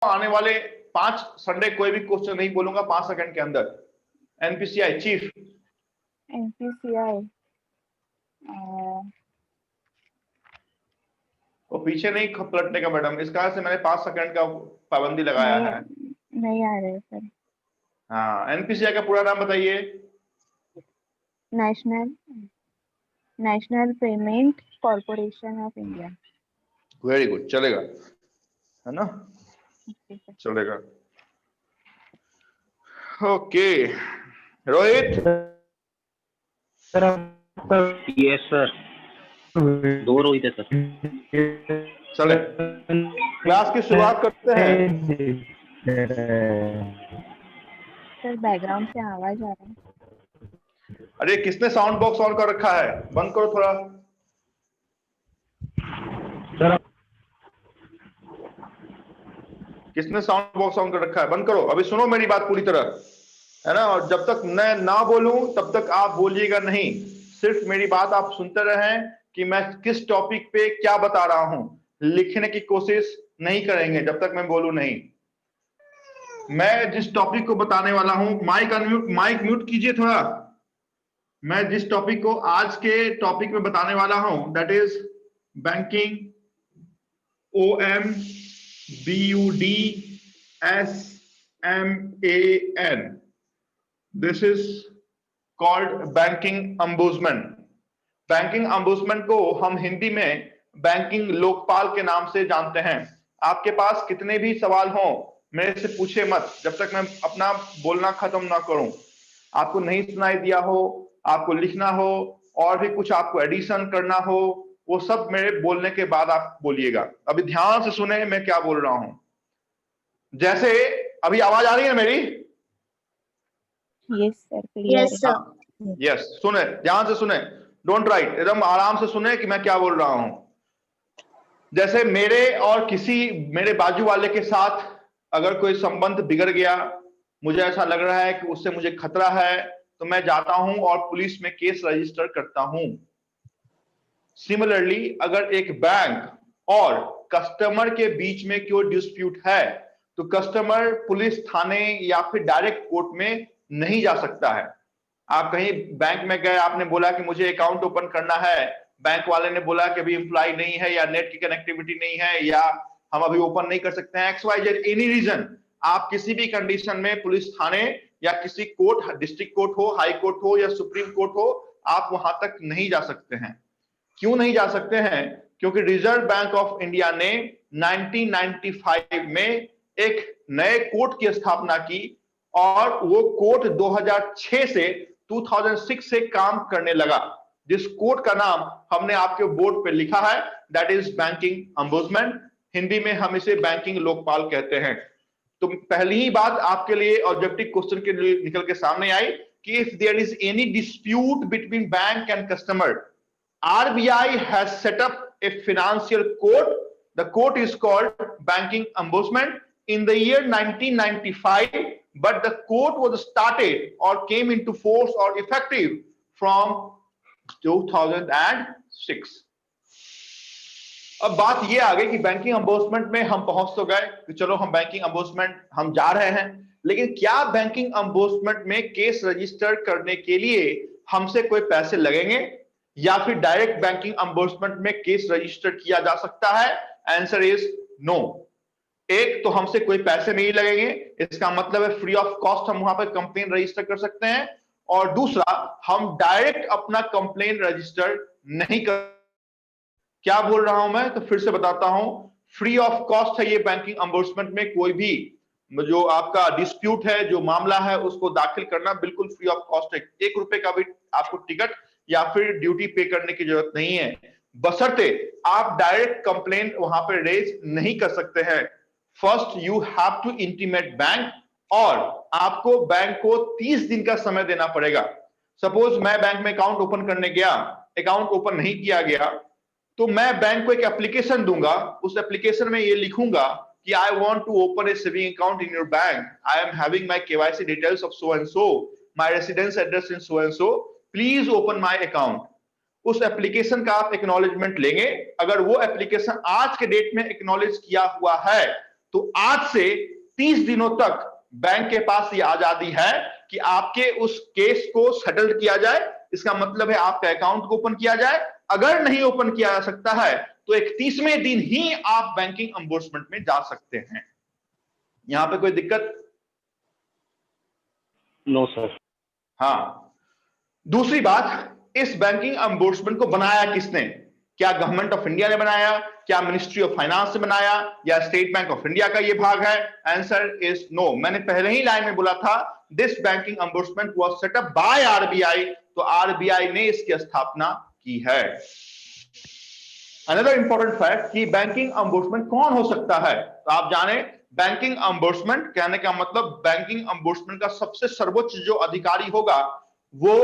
आने वाले 5 संडे कोई भी क्वेश्चन नहीं बोलूंगा 5 सेकंड के अंदर। NPCI chief. एनपीसीआई वो पीछे नहीं पलटने का मैडम, इस कारण से मैंने 5 सेकंड का पाबंदी लगाया है। नहीं आ रहे सर। हाँ, एनपीसीआई का पूरा नाम बताइए। National payment corporation of India. Very good, चलेगा, है ना? चलेगा। Okay Rohit. Yes sir. 2 Rohit है सर। चले क्लास की शुरुआत करते हैं। सर बैकग्राउंड से आवाज आ रहा है। अरे किसने साउंड बॉक्स ऑन कर रखा है? बंद करो थोड़ा। किसने साउंड बॉक्स ऑन कर रखा है? बंद करो। अभी सुनो मेरी बात पूरी तरह, है ना? और जब तक मैं ना बोलूं तब तक आप बोलिएगा नहीं। सिर्फ मेरी बात आप सुनते रहें कि मैं किस टॉपिक पे क्या बता रहा हूं। लिखने की कोशिश नहीं करेंगे जब तक मैं बोलूं नहीं। मैं जिस टॉपिक को बताने वाला हूं, माइक म्यूट कीजिए थोड़ा। मैं जिस टॉपिक को आज के टॉपिक में बताने वाला हूं, that is banking, OMBUDSMAN। This is called banking अम्बुड्समैन। Banking अम्बुड्समैन को हम हिंदी में बैंकिंग लोकपाल के नाम से जानते हैं। आपके पास कितने भी सवाल हों मेरे से पूछे मत जब तक मैं अपना बोलना खत्म ना करूं। आपको नहीं सुनाई दिया हो, आपको लिखना हो, और भी कुछ आपको एडिशन करना हो, वो सब मेरे बोलने के बाद आप बोलिएगा। अभी ध्यान से सुने मैं क्या बोल रहा हूं। जैसे अभी आवाज आ रही है मेरी? Yes sir. यस, सुने, ध्यान से सुने, डोंट राइट, एकदम आराम से सुने कि मैं क्या बोल रहा हूं। जैसे मेरे और किसी मेरे बाजू वाले के साथ अगर कोई संबंध बिगड़ गया, मुझे ऐसा लग रहा है कि उससे मुझे खतरा है, तो मैं जाता हूं और पुलिस में केस रजिस्टर करता हूं। सिमिलरली अगर एक बैंक और कस्टमर के बीच में कोई डिस्प्यूट है तो कस्टमर पुलिस थाने या फिर डायरेक्ट कोर्ट में नहीं जा सकता है। आप कहीं बैंक में गए, आपने बोला कि मुझे अकाउंट ओपन करना है, बैंक वाले ने बोला कि अभी एम्प्लॉय नहीं है या नेट की कनेक्टिविटी नहीं है या हम अभी ओपन नहीं कर सकते हैं, XYZ एनी रीजन, आप किसी भी कंडीशन में पुलिस थाने या किसी कोर्ट, डिस्ट्रिक्ट कोर्ट हो, हाई कोर्ट हो या सुप्रीम कोर्ट हो, आप वहां तक नहीं जा सकते हैं। क्यों नहीं जा सकते हैं? क्योंकि रिजर्व बैंक ऑफ इंडिया ने 1995 में एक नए कोर्ट की स्थापना की और वो कोर्ट 2006 से 2006 से काम करने लगा, जिस कोर्ट का नाम हमने आपके बोर्ड पे लिखा है, दैट इज बैंकिंग अम्बुड्समैन। हिंदी में हम इसे बैंकिंग लोकपाल कहते हैं। तो पहली ही बात आपके लिए ऑब्जेक्टिव क्वेश्चन के लिए निकल के सामने आई कि if there is any dispute between bank and customer, RBI has set up a financial court. The court is called Banking Ombudsman in the year 1995, but the court was started or came into force or effective from 2006. अब बात ये आ गई कि banking अम्बुड्समैन में हम पहुंच तो गए कि चलो हम बैंकिंग अम्बुड्समैन हम जा रहे हैं, लेकिन क्या बैंकिंग अम्बुड्समैन में केस रजिस्टर करने के लिए हमसे कोई पैसे लगेंगे या फिर डायरेक्ट बैंकिंग अम्बुड्समैन में केस रजिस्टर किया जा सकता है? Answer is no. एक तो हमसे कोई पैसे नहीं लगेंगे, इसका मतलब है फ्री ऑफ कॉस्ट हम वहां पर कंप्लेन रजिस्टर कर सकते हैं, और दूसरा हम डायरेक्ट अपना कंप्लेन रजिस्टर नहीं कर। क्या बोल रहा हूं मैं? तो फिर से बताता हूं, फ्री ऑफ कॉस्ट है ये बैंकिंग अम्बुड्समैन में। कोई भी जो आपका डिस्प्यूट है, जो मामला है, उसको दाखिल करना बिल्कुल फ्री ऑफ कॉस्ट है। 1 रुपए का भी आपको टिकट या फिर ड्यूटी पे करने की जरूरत नहीं है, बशर्ते आप डायरेक्ट कंप्लेन वहां पे रेज नहीं कर सकते हैं। First you have to intimate bank, और आपको बैंक को 30 दिन का समय देना पड़ेगा। सपोज मैं बैंक में अकाउंट ओपन करने गया, अकाउंट ओपन नहीं किया गया, तो मैं बैंक को एक एप्लीकेशन दूंगा। उस एप्लीकेशन में ये लिखूंगा कि I want to open a saving account in your bank. I am having my KYC details of so and so, my residence address in so and so. Please open my account. उस application का आप acknowledgement लेंगे। अगर वो application आज के date में acknowledge किया हुआ है तो आज से 30 दिनों तक बैंक के पास ये आजादी है कि आपके उस केस को सेटल किया जाए। इसका मतलब है आपका अकाउंट को ओपन किया जाए। अगर नहीं ओपन किया जा सकता है तो 31वें दिन ही आप बैंकिंग अम्बुड्समेंट में जा सकते हैं। यहां पे कोई दिक्कत? No sir. हाँ, दूसरी बात, इस बैंकिंग अम्बुड्समेंट को बनाया किसने? क्या गवर्नमेंट ऑफ इंडिया ने बनाया? क्या मिनिस्ट्री ऑफ फाइनेंस ने बनाया? या स्टेट बैंक ऑफ इंडिया का ये भाग है? Answer is no. मैंने पहले ही लाइन में बोला था, this banking ombudsman was set up by RBI. तो आरबीआई ने इसकी स्थापना की है। अनदर इंपॉर्टेंट फैक्ट कि बैंकिंग अम्बुड्समेंट कौन हो सकता है? तो आप जाने, बैंकिंग अम्बुड्समेंट कहने का मतलब बैंकिंग अम्बुड्समेंट का सबसे सर्वोच्च जो अधिकारी होगा वो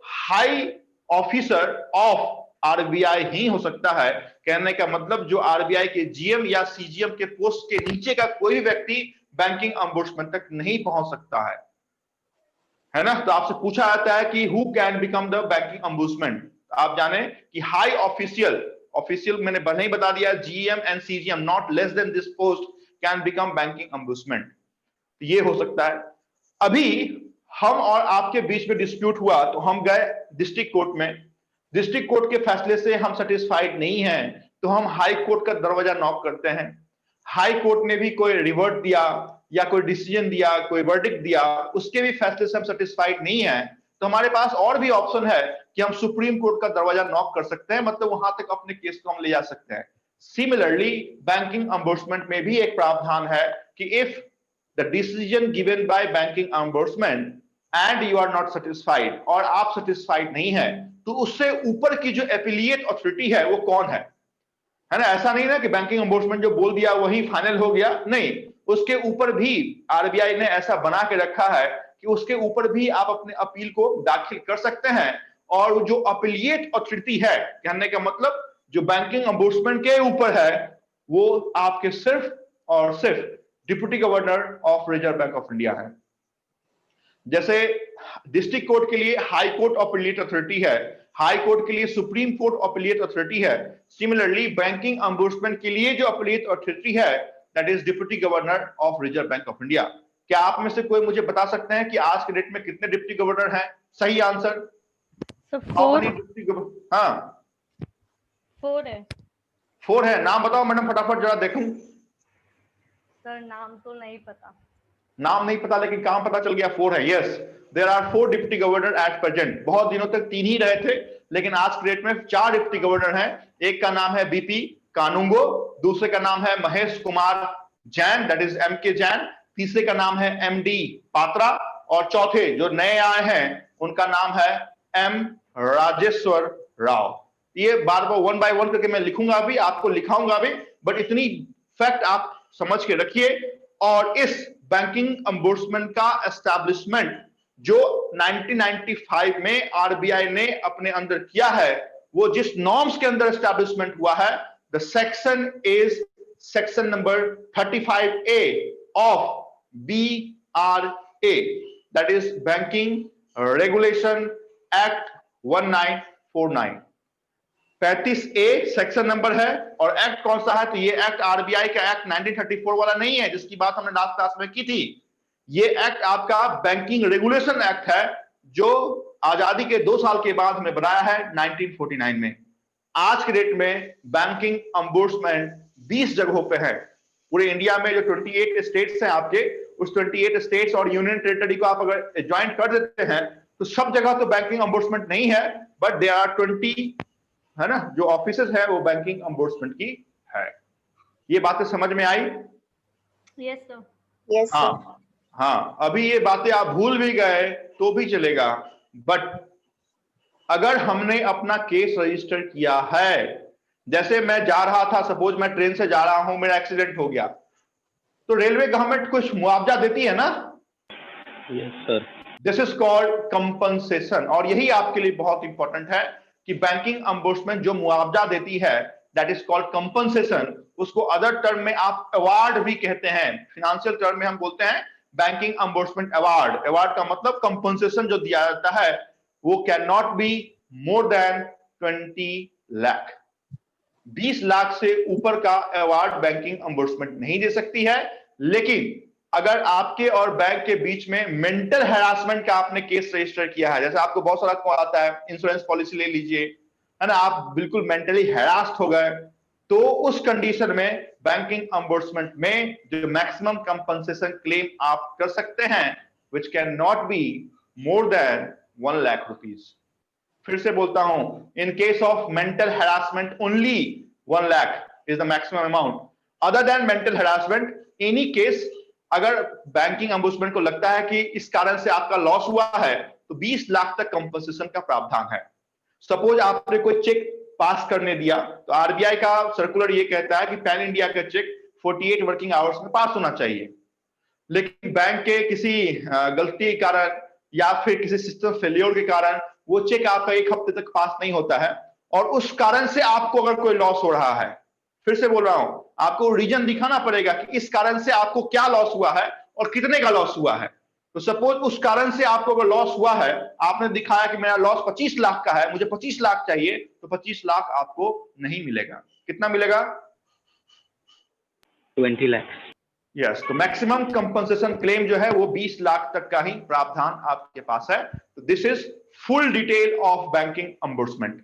हाई ऑफिसर ऑफ आरबीआई ही हो सकता है। कहने का मतलब जो आरबीआई के जीएम या सीजीएम के पोस्ट के नीचे का कोई व्यक्ति बैंकिंग अम्बुड्समेंट तक नहीं पहुंच सकता है ना? तो आपसे पूछा जाता है कि who can become the banking ombudsman. आप जाने कि हाई ऑफिशियल मैंने पहले ही बता दिया, GM and CGM not less than this post can become banking ombudsman. ये हो सकता है। अभी हम और आपके बीच में डिस्प्यूट हुआ तो हम गए डिस्ट्रिक्ट कोर्ट में। डिस्ट्रिक्ट कोर्ट के फैसले से हम सेटिस्फाइड नहीं हैं तो हम हाई कोर्ट का दरवाजा नॉक करते हैं। हाई कोर्ट ने भी कोई रिवर्ट दिया या कोई डिसीजन दिया, कोई वर्डिक्ट दिया, उसके भी फैसले से हम सेटिस्फाइड नहीं है तो हमारे पास और भी ऑप्शन है कि हम सुप्रीम कोर्ट का दरवाजा नॉक कर सकते हैं, मतलब वहां तक अपने केस को हम ले जा सकते हैं। सिमिलरली बैंकिंग अम्बुड्समेंट में भी एक प्रावधान है कि if the decision given by banking ombudsman and you are not satisfied, और आप सेटिस्फाइड नहीं है, तो उससे ऊपर की जो एफिलिएट अथॉरिटी है वो कौन है ना? ऐसा नहीं ना कि बैंकिंग अम्बुड्समेंट जो बोल दिया वही फाइनल हो गया, नहीं, उसके ऊपर भी आरबीआई ने ऐसा बना के रखा है कि उसके ऊपर भी आप अपने अपील को दाखिल कर सकते हैं। और जो अपीलिएट अथॉरिटी है, कहने का मतलब जो बैंकिंग अम्बुड्समेंट के ऊपर है, वो आपके सिर्फ और सिर्फ deputy governor of Reserve Bank of India है। जैसे डिस्ट्रिक्ट कोर्ट के लिए हाई कोर्ट अपीलिएट अथॉरिटी है, हाई कोर्ट के लिए सुप्रीम कोर्ट अपीलिएट अथॉरिटी है, सिमिलरली बैंकिंग अम्बुड्समेंट के लिए जो अपीलिएट अथॉरिटी है that is deputy governor of Reserve Bank of India. क्या आप में से कोई मुझे बता सकते हैं कि आज के डेट में कितने डिप्टी गवर्नर हैं? सही आंसर? हाँ, 4 है 4 है। नाम बताओ मैडम फटाफट जरा देखूं। सर। नाम तो नहीं पता। नाम नहीं पता लेकिन काम पता चल गया 4 है। Yes, there are 4 deputy governor at present. बहुत दिनों तक 3 ही रहे थे लेकिन आज के डेट में 4 डिप्टी गवर्नर हैं। एक का नाम है बीपी कानूंगो, दूसरे का नाम है Mahesh Kumar Jain that is M K Jain, तीसरे का नाम है एमडी पात्रा, और चौथे जो नए आए हैं उनका नाम है एम राजेश्वर राव। ये बार बार 1 बाय 1 करके मैं लिखूंगा भी, आपको लिखाऊंगा भी, बट इतनी फैक्ट आप समझ के रखिए। और इस बैंकिंग अम्बुड्समेंट का एस्टैब्लिशमेंट जो 1995 में आरबीआई ने अपने अंदर किया है, वो जिस नॉर्म्स के अंदर एस्टैब्लिशमेंट हुआ है, the section is section number 35A of BRA, that is banking regulation act 1949। 35A section number है। और एक्ट कौन सा है? तो ये एक्ट आरबीआई का एक्ट 1934 वाला नहीं है जिसकी बात हमने लास्ट क्लास में की थी। ये एक्ट आपका बैंकिंग रेगुलेशन एक्ट है जो आजादी के 2 साल के बाद हमें बनाया है 1949 में। आज के डेट में बैंकिंग अम्बुड्समेंट 20 जगहों पे है। पूरे इंडिया में जो 28 स्टेट्स हैं आपके, उस 28 स्टेट्स और यूनियन टेरिटरी को आप अगर ज्वाइन कर देते हैं तो सब जगह तो बैंकिंग अम्बुड्समेंट नहीं है, बट देयर आर 20 है ना जो ऑफिसेज है वो बैंकिंग अम्बुड्समेंट की है। ये बातें समझ में आई? Yes sir. Yes sir. हाँ, अभी ये बातें आप भूल भी गए तो भी चलेगा, बट अगर हमने अपना केस रजिस्टर किया है, जैसे मैं जा रहा था, सपोज मैं ट्रेन से जा रहा हूं, मेरा एक्सीडेंट हो गया, तो रेलवे गवर्नमेंट कुछ मुआवजा देती है ना? Yes sir. This is called compensation. और यही आपके लिए बहुत इंपॉर्टेंट है कि बैंकिंग अम्बुड्समेंट जो मुआवजा देती है दैट इज कॉल्ड कंपनसेशन। उसको अदर टर्म में आप अवार्ड भी कहते हैं, फिनेंशियल टर्म में हम बोलते हैं बैंकिंग अम्बुड्समेंट अवार्ड। अवार्ड का मतलब कंपनसेशन जो दिया जाता है वो can not be more than 20 lakh. 20 lakh से ऊपर का अवार्ड बैंकिंग अम्बर्समेंट नहीं दे सकती है। लेकिन अगर आपके और बैंक के बीच में मेंटल हैरासमेंट का आपने केस रजिस्टर किया है, जैसे आपको बहुत सारा कॉल आता है, इंश्योरेंस पॉलिसी ले लीजिए, है ना, आप बिल्कुल मेंटली हैरास्ड हो गए, तो उस कंडीशन में बैंकिंग अम्बर्समेंट में जो मैक्सिमम कंपनसेशन क्लेम आप कर सकते हैं, which can not be more than 1 lakh rupees. फिर से बोलता हूं, in case of mental harassment only 1 lakh is the maximum amount. Other than mental harassment, any case, अगर बैंकिंग अम्बुड्समैन को लगता है कि इस कारण से आपका लॉस हुआ है, तो 20 लाख तक कंपनसेशन का प्रावधान है। सपोज आपने कोई चेक पास करने दिया, तो आरबीआई का सर्कुलर ये कहता है कि पैन इंडिया का चेक 48 वर्किंग आवर्स में पास होना चाहिए, लेकिन बैंक के किसी गलती के कारण या फिर किसी सिस्टम फेलियर के कारण वो चेक आपका 1 हफ्ते तक पास नहीं होता है, और उस कारण से आपको अगर कोई लॉस हो रहा है, फिर से बोल रहा हूं, आपको रीजन दिखाना पड़ेगा कि इस कारण से आपको क्या लॉस हुआ है और कितने का लॉस हुआ है। तो सपोज उस कारण से आपको अगर लॉस हुआ है, आपने दिखाया कि मेरा लॉस 25 लाख का है, मुझे 25 लाख चाहिए, तो 25 लाख आपको नहीं मिलेगा। कितना मिलेगा? 20 लाख। यस, तो मैक्सिमम कंपनसेशन क्लेम जो है वो 20 लाख तक का ही प्रावधान आपके पास है। तो this is full detail of banking ombudsman,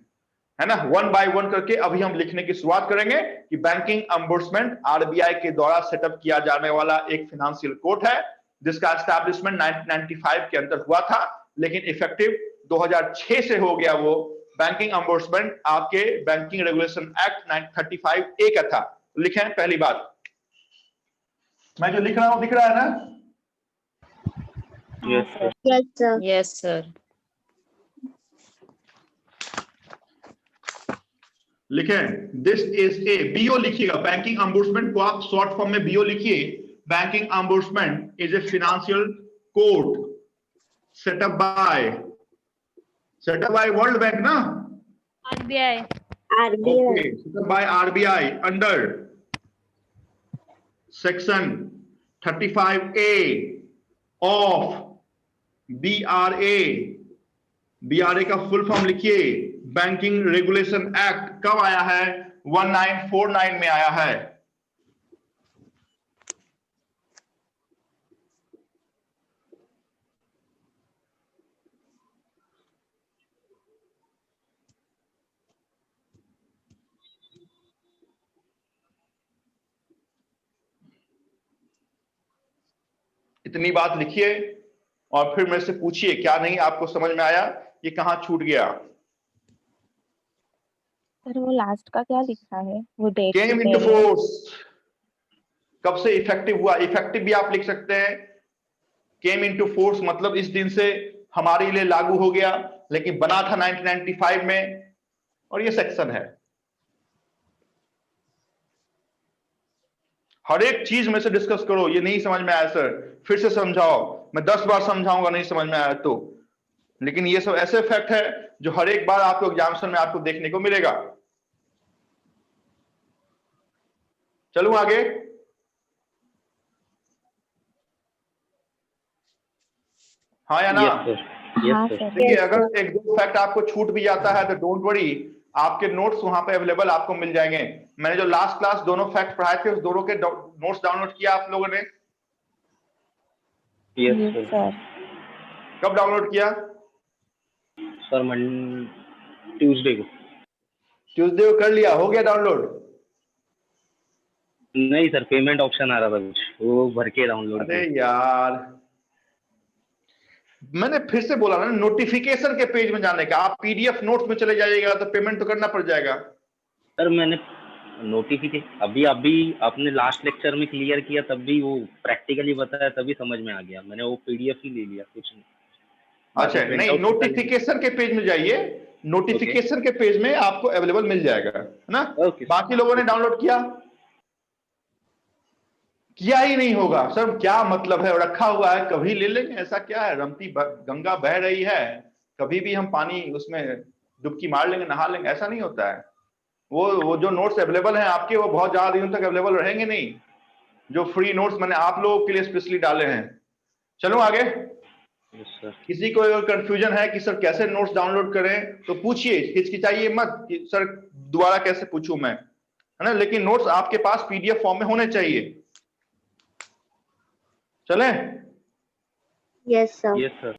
है ना। 1 बाय 1 करके अभी हम लिखने की शुरुआत करेंगे कि बैंकिंग अम्बर्समेंट आरबीआई के द्वारा सेटअप किया जाने वाला एक फाइनेंशियल कोर्ट है, जिसका एस्टैब्लिशमेंट 1995 के अंदर हुआ था, लेकिन इफेक्टिव 2006 से हो गया। वो बैंकिंग अम्बर्समेंट आपके बैंकिंग रेगुलेशन एक्ट 35A का था। लिखें पहली बात, मैं जो लिख रहा हूं दिख रहा है ना? Yes sir. Yes, sir. Yes, sir. लिखें, दिस इज ए, बीओ लिखिएगा, बैंकिंग अम्बुड्समेंट को आप शॉर्ट फॉर्म में बीओ लिखिए। Banking ombudsman is a financial court setup by World Bank ना, RBI. RBI. Setup by RBI under section 35A of BRA. BRA का full form लिखिए, banking regulation act. कब आया है? 1949 में आया है। इतनी बात लिखिए और फिर मेरे से पूछिए क्या नहीं आपको समझ में आया, ये कहां छूट गया। सर वो लास्ट का क्या लिखा है? वो डेट केम इनटू फोर्स, कब से इफेक्टिव हुआ? इफेक्टिव भी आप लिख सकते हैं। केम इनटू फोर्स मतलब इस दिन से हमारे लिए लागू हो गया, लेकिन बना था 1995 में, और ये सेक्शन है। हर एक चीज में से डिस्कस करो। ये नहीं समझ में आया सर, फिर से समझाओ, मैं 10 बार समझाऊंगा, नहीं समझ में आया तो। लेकिन ये सब ऐसे फैक्ट है जो हर एक बार आपको एग्जामिनेशन में आपको देखने को मिलेगा। चलूं आगे? हाँ या ना? Yes sir. हाँ यस सर। सर। देखिए, अगर एक दो फैक्ट आपको छूट भी जाता है तो डोंट वरी, आपके नोट्स वहां पे अवेलेबल आपको मिल जाएंगे। मैंने जो लास्ट क्लास दोनों फैक्ट पढ़ाए थे, उस दोनों के नोट्स डाउनलोड किया आप लोगों ने? Yes Yes, sir. sir. कब डाउनलोड किया? सर ट्यूसडे को। ट्यूसडे को कर लिया? हो गया डाउनलोड? नहीं सर, पेमेंट ऑप्शन आ रहा था कुछ, वो भर के डाउनलोड अरे यार, मैंने फिर से बोला ना, नोटिफिकेशन के पेज में जाने का। आप पीडीएफ नोट्स में चले जाइएगा तो पेमेंट तो करना पड़ जाएगा। सर मैंने नोटिफिकेशन अभी आपने लास्ट लेक्चर में क्लियर किया, तब भी वो प्रैक्टिकली बताया, तभी समझ में आ गया। मैंने वो पीडीएफ ही ले लिया, कुछ नहीं। अच्छा, नहीं, नोटिफिकेशन के पेज में जाइए, नोटिफिकेशन के पेज में आपको अवेलेबल मिल जाएगा, है ना। बाकी लोगों ने डाउनलोड किया ही नहीं होगा सर, क्या मतलब है? रखा हुआ है, कभी ले लेंगे, ऐसा क्या है? रमती गंगा बह रही है, कभी भी हम पानी उसमें डुबकी मार लेंगे, नहा लेंगे, ऐसा नहीं होता है। वो जो नोट्स अवेलेबल हैं आपके, वो बहुत ज्यादा दिनों तक अवेलेबल रहेंगे नहीं। जो फ्री नोट्स मैंने आप लोगों के लिए स्पेशली डाले हैं। चलो आगे। किसी को अगर कंफ्यूजन है कि सर कैसे नोट्स डाउनलोड करें, तो पूछिए, हिचकिचाइए मत कि सर दोबारा कैसे पूछूं मैं। है ना, लेकिन नोट्स आपके पास पीडीएफ फॉर्म में होने चाहिए। चले? Yes, sir. Yes sir.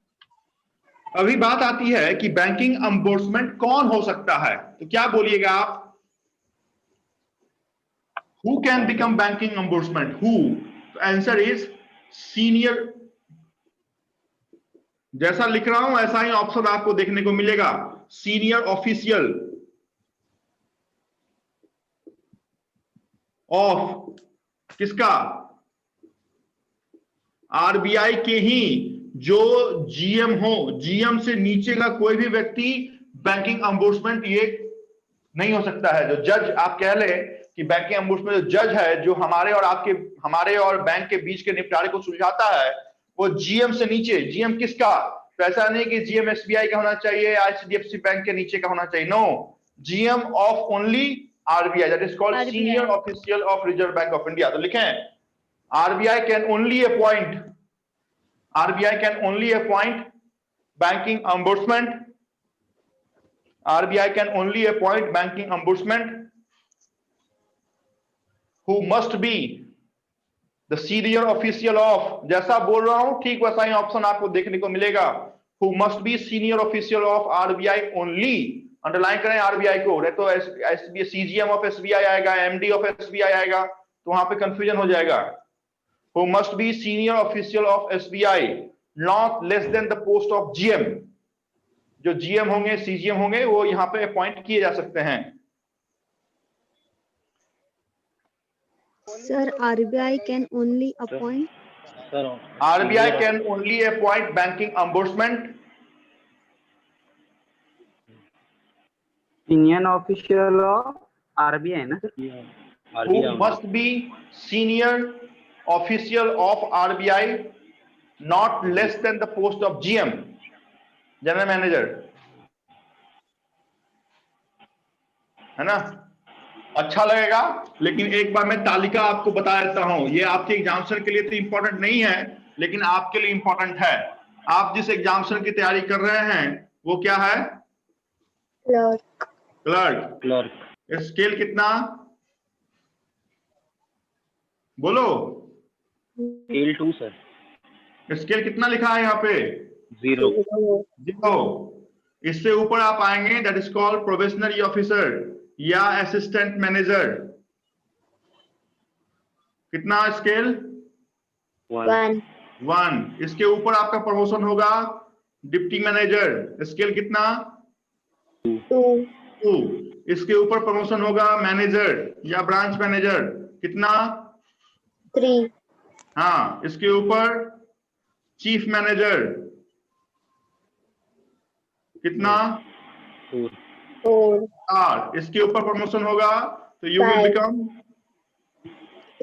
अभी बात आती है कि बैंकिंग अम्बोर्समेंट कौन हो सकता है, तो क्या बोलिएगा आप? Who can become banking ombudsman? Who? The answer is senior। जैसा लिख रहा हूं ऐसा ही ऑप्शन आपको देखने को मिलेगा। सीनियर ऑफिशियल ऑफ किसका? आरबीआई के ही जो जीएम हो, जीएम से नीचे का कोई भी व्यक्ति बैंकिंग अम्बुड्समेंट ये नहीं हो सकता है। जो जज आप कह ले कि बैंकिंग अम्बुड्समेंट जो जज है, जो हमारे और बैंक के बीच के निपटारे को सुलझाता है, वो जीएम से नीचे। जीएम किसका? तो ऐसा नहीं कि जीएम एसबीआई का होना चाहिए, आईसीडीएफसी बैंक के नीचे का होना चाहिए। No, GM of only RBI, that is called RBI. Senior official of Reserve Bank of India. तो लिखें RBI can only appoint banking ombudsman. RBI can only appoint banking ombudsman who must be the senior official of, जैसा बोल रहा हूं ठीक वैसा ही option आपको देखने को मिलेगा। Who must be senior official of RBI only। Underline करें RBI को, नहीं तो CGM of SBI आएगा, MD of SBI आएगा, तो वहां पे कंफ्यूजन हो जाएगा। Who must be senior official of SBI, not less than the post of GM। जो GM होंगे, CGM होंगे, वो यहाँ पे अपॉइंट किए जा सकते हैं। Sir, RBI can only appoint. Sir RBI can only appoint banking ombudsman Union official of RBI ना sir? who must be senior official of RBI, not less than the post of GM, general manager, है ना। अच्छा लगेगा, लेकिन एक बार मैं तालिका आपको बता देता हूं। ये आपके एग्जामिनेशन के लिए तो इंपॉर्टेंट नहीं है, लेकिन आपके लिए इंपॉर्टेंट है। आप जिस एग्जामिनेशन की तैयारी कर रहे हैं वो क्या है? Clerk. क्लर्क। स्केल कितना? बोलो, स्केल 2 सर। स्केल कितना लिखा है यहाँ पे? 0। देखो, इससे ऊपर आप आएंगे, that is called probationary officer या असिस्टेंट मैनेजर। कितना स्केल? 1. 1। इसके ऊपर आपका प्रमोशन होगा डिप्टी मैनेजर। स्केल कितना? 2. 2। इसके ऊपर प्रमोशन होगा मैनेजर या ब्रांच मैनेजर। कितना? 3. हाँ, इसके ऊपर चीफ मैनेजर। कितना? 4। 4. 4। इसके ऊपर प्रमोशन होगा तो you will 5. Become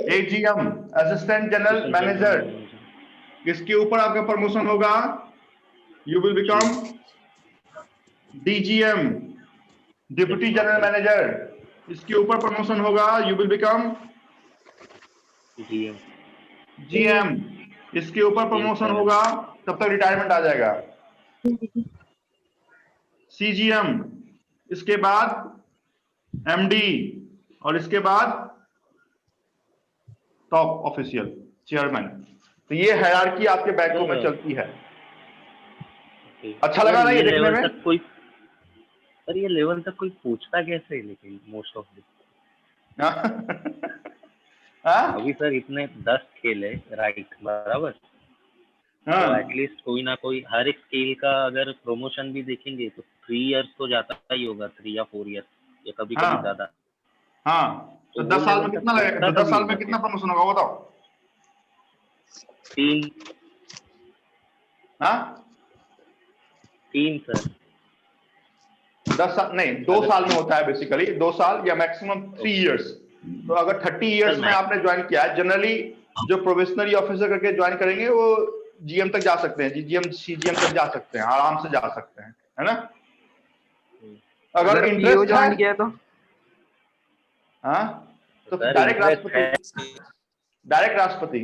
AGM, assistant general manager. इसके ऊपर आपका प्रमोशन होगा, you will become DGM, deputy general manager. इसके ऊपर प्रमोशन होगा, यू विल बिकम GM। इसके ऊपर प्रमोशन होगा, तब तक रिटायरमेंट आ जाएगा, CGM। इसके बाद MD, और इसके बाद टॉप ऑफिशियल चेयरमैन। तो ये हायरार्की आपके बैंकों में चलती है। अच्छा लगा ना ये देखने में? तक कोई सर ये लेवल तक कोई पूछता कैसे है, लेकिन मोस्ट ऑफ अभी सर इतने 10 खेले राइट बराबर, तो एटलीस्ट कोई ना कोई हर एक स्केल का अगर प्रमोशन भी देखेंगे तो 3 इयर्स तो जाता ही होगा, 3 या 4 इयर्स, या कभी कभी ज्यादा। हाँ, तो 10 साल में कितना लगेगा? तो 10 साल में कितना प्रमोशन होगा बताओ? 3। हाँ, 3 सर। 10 साल नहीं, 2 साल में होता है बेसिकली, 2 साल या मैक्सिमम 3 इयर्स। तो अगर 30 इयर्स में आपने ज्वाइन किया है, जनरली जो प्रोबेशनरी ऑफिसर करके ज्वाइन करेंगे वो GM तक जा सकते हैं, GM CGM तक जा सकते हैं, आराम से जा सकते हैं, है ना। अगर इंटरेस्ट ज्वाइन किया तो हाँ, तो डायरेक्ट राष्ट्रपति।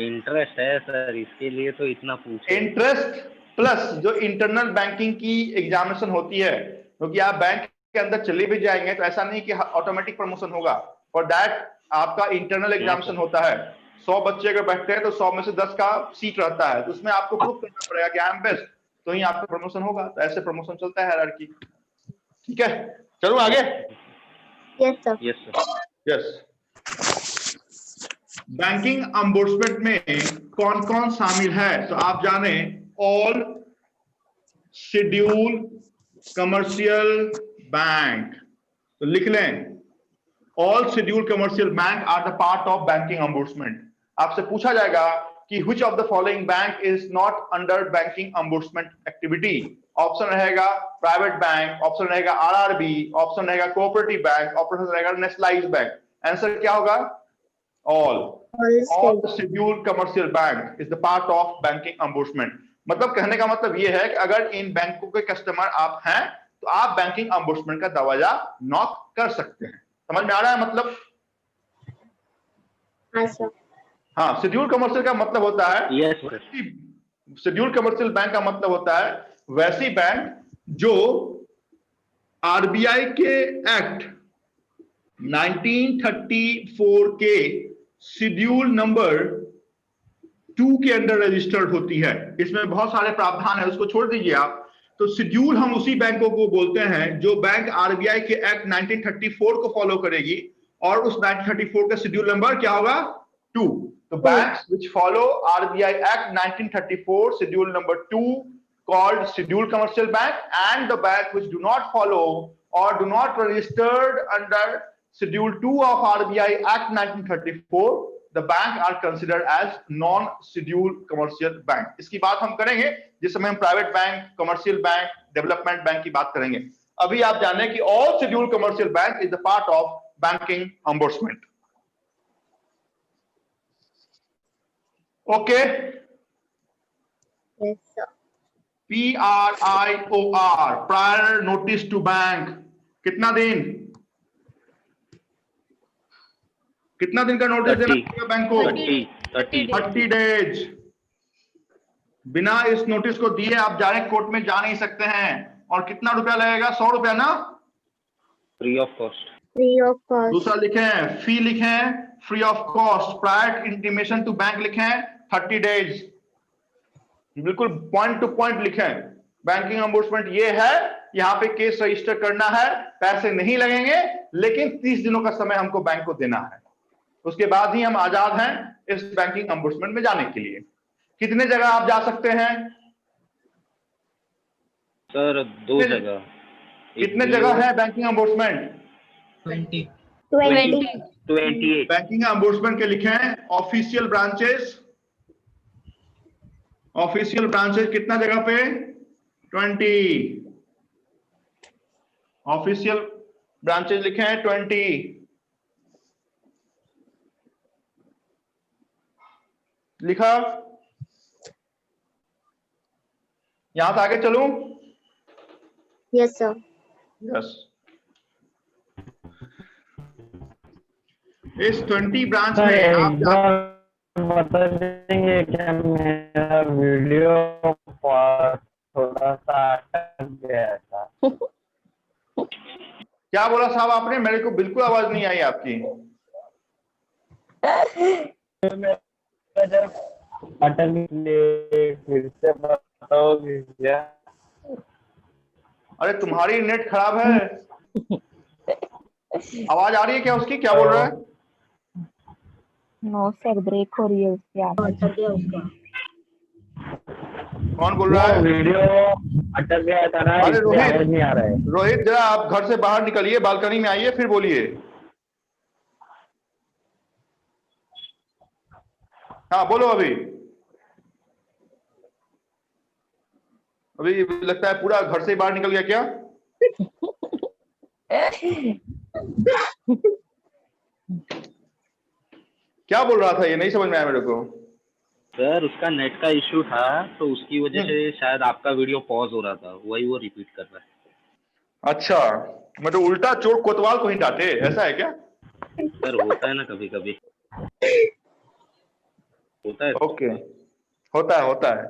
इंटरेस्ट है सर, इसके लिए तो इतना पूछ। इंटरेस्ट प्लस जो इंटरनल बैंकिंग की एग्जामिनेशन होती है, क्योंकि आप बैंक के अंदर चले भी जाएंगे तो ऐसा नहीं कि ऑटोमेटिक प्रमोशन होगा। फॉर दैट आपका इंटरनल एग्जामिनेशन होता है। 100 बच्चे अगर बैठते हैं तो 100 में से 10 का सीट रहता है, तो उसमें आपको प्रूव करना पड़ेगा कि आई एम बेस्ट, तो ही आपका प्रमोशन होगा। तो ऐसे प्रमोशन चलता है हायरार्की। ठीक है, चलो आगे। Yes, sir. Yes sir. Yes, banking ombudsman में कौन कौन शामिल है? तो आप जाने ऑल शेड्यूल कमर्शियल बैंक, तो लिख लें all scheduled commercial bank are the part of banking ombudsman. आपसे पूछा जाएगा कि which of the following bank is not under banking ombudsman activity? Option रहेगा प्राइवेट बैंक, ऑप्शन रहेगा आरआरबी, ऑप्शन रहेगा कोऑपरेटिव बैंक, ऑप्शन रहेगा नेशनलाइज्ड बैंक। आंसर क्या होगा? All scheduled commercial bank is the part of banking ombudsman. मतलब कहने का मतलब यह है कि अगर इन बैंकों के कस्टमर आप हैं तो आप बैंकिंग अम्बुड्समेंट का दरवाजा नॉक कर सकते हैं। समझ में आ रहा है मतलब? हाँ सर। हाँ, शेड्यूल कमर्शियल का मतलब होता है, yes sir. Schedule commercial bank का मतलब होता है वैसी बैंक जो आरबीआई के एक्ट 1934 के शेड्यूल नंबर 2 के अंडर रजिस्टर्ड होती है। इसमें बहुत सारे प्रावधान है, उसको छोड़ दीजिए आप। तो शेड्यूल हम उसी बैंकों को बोलते हैं जो बैंक आरबीआई के एक्ट 1934 को फॉलो करेगी, और उस 1934 का शेड्यूल नंबर क्या होगा? 2। तो banks which follow RBI Act 1934 schedule number 2 called scheduled commercial bank, and the bank which do not follow or do not registered under schedule 2 of RBI Act 1934, the bank are considered as non scheduled commercial bank। इसकी बात हम करेंगे जिस समय हम private bank, commercial bank, development bank की बात करेंगे। अभी आप जानें कि all scheduled commercial bank is the part of banking ombudsman। Okay, Yes, sir. PRIOR prior notice to bank, कितना दिन? कितना दिन का नोटिस देना पड़ेगा बैंक को? 30 डेज। बिना इस नोटिस को दिए आप डायरेक्ट कोर्ट में जा नहीं सकते हैं। और कितना रुपया लगेगा? 100 रुपया ना? Free of cost. Free of cost. दूसरा लिखें फी, लिखें free of cost. Prior intimation to bank लिखें 30 डेज। बिल्कुल पॉइंट टू पॉइंट लिखें। बैंकिंग अम्बुड्समेंट ये है, यहां पे केस रजिस्टर करना है, पैसे नहीं लगेंगे, लेकिन 30 दिनों का समय हमको बैंक को देना है। उसके बाद ही हम आजाद हैं इस बैंकिंग अम्बुड्समेंट में जाने के लिए। कितने जगह आप जा सकते हैं? सर 2 जगह। कितने जगह है बैंकिंग अम्बुड्समेंट? 20. 28। बैंकिंग अम्बुड्समेंट के लिखें ऑफिशियल ब्रांचेस। ऑफिशियल ब्रांचेस कितना जगह पे? 20। ऑफिशियल ब्रांचेस लिखें 20। लिखा? यहां से आगे चलूं? Yes, sir. यस। इस 20 ब्रांच में आप बता देंगे क्या? मेरा वीडियो थोड़ा सा अटक गया था। क्या बोला साहब आपने? मेरे को बिल्कुल आवाज नहीं आई आपकी। अटक गई, फिर से बताओगे क्या? अरे तुम्हारी नेट खराब है। आवाज आ रही है क्या उसकी? क्या बोल रहा है? नो सर, ब्रेक हो रही है उसकी आवाज। कौन बोल रहा है? वीडियो अटक गया था ना, अरे इसलिए आवाज नहीं आ रहा है। रोहित जरा आप घर से बाहर निकलिए, बालकनी में आइए, फिर बोलिए। हाँ बोलो। अभी लगता है पूरा घर से बाहर निकल गया क्या? क्या बोल रहा था ये? नहीं समझ में आया मेरे को। सर उसका नेट का इशू था, तो उसकी वजह से शायद आपका वीडियो पॉज हो रहा था, वही वो रिपीट कर रहा है। अच्छा, मतलब उल्टा चोर कोतवाल को ही डांटे, ऐसा है क्या? सर होता है ना कभी कभी, होता है। ओके, होता है।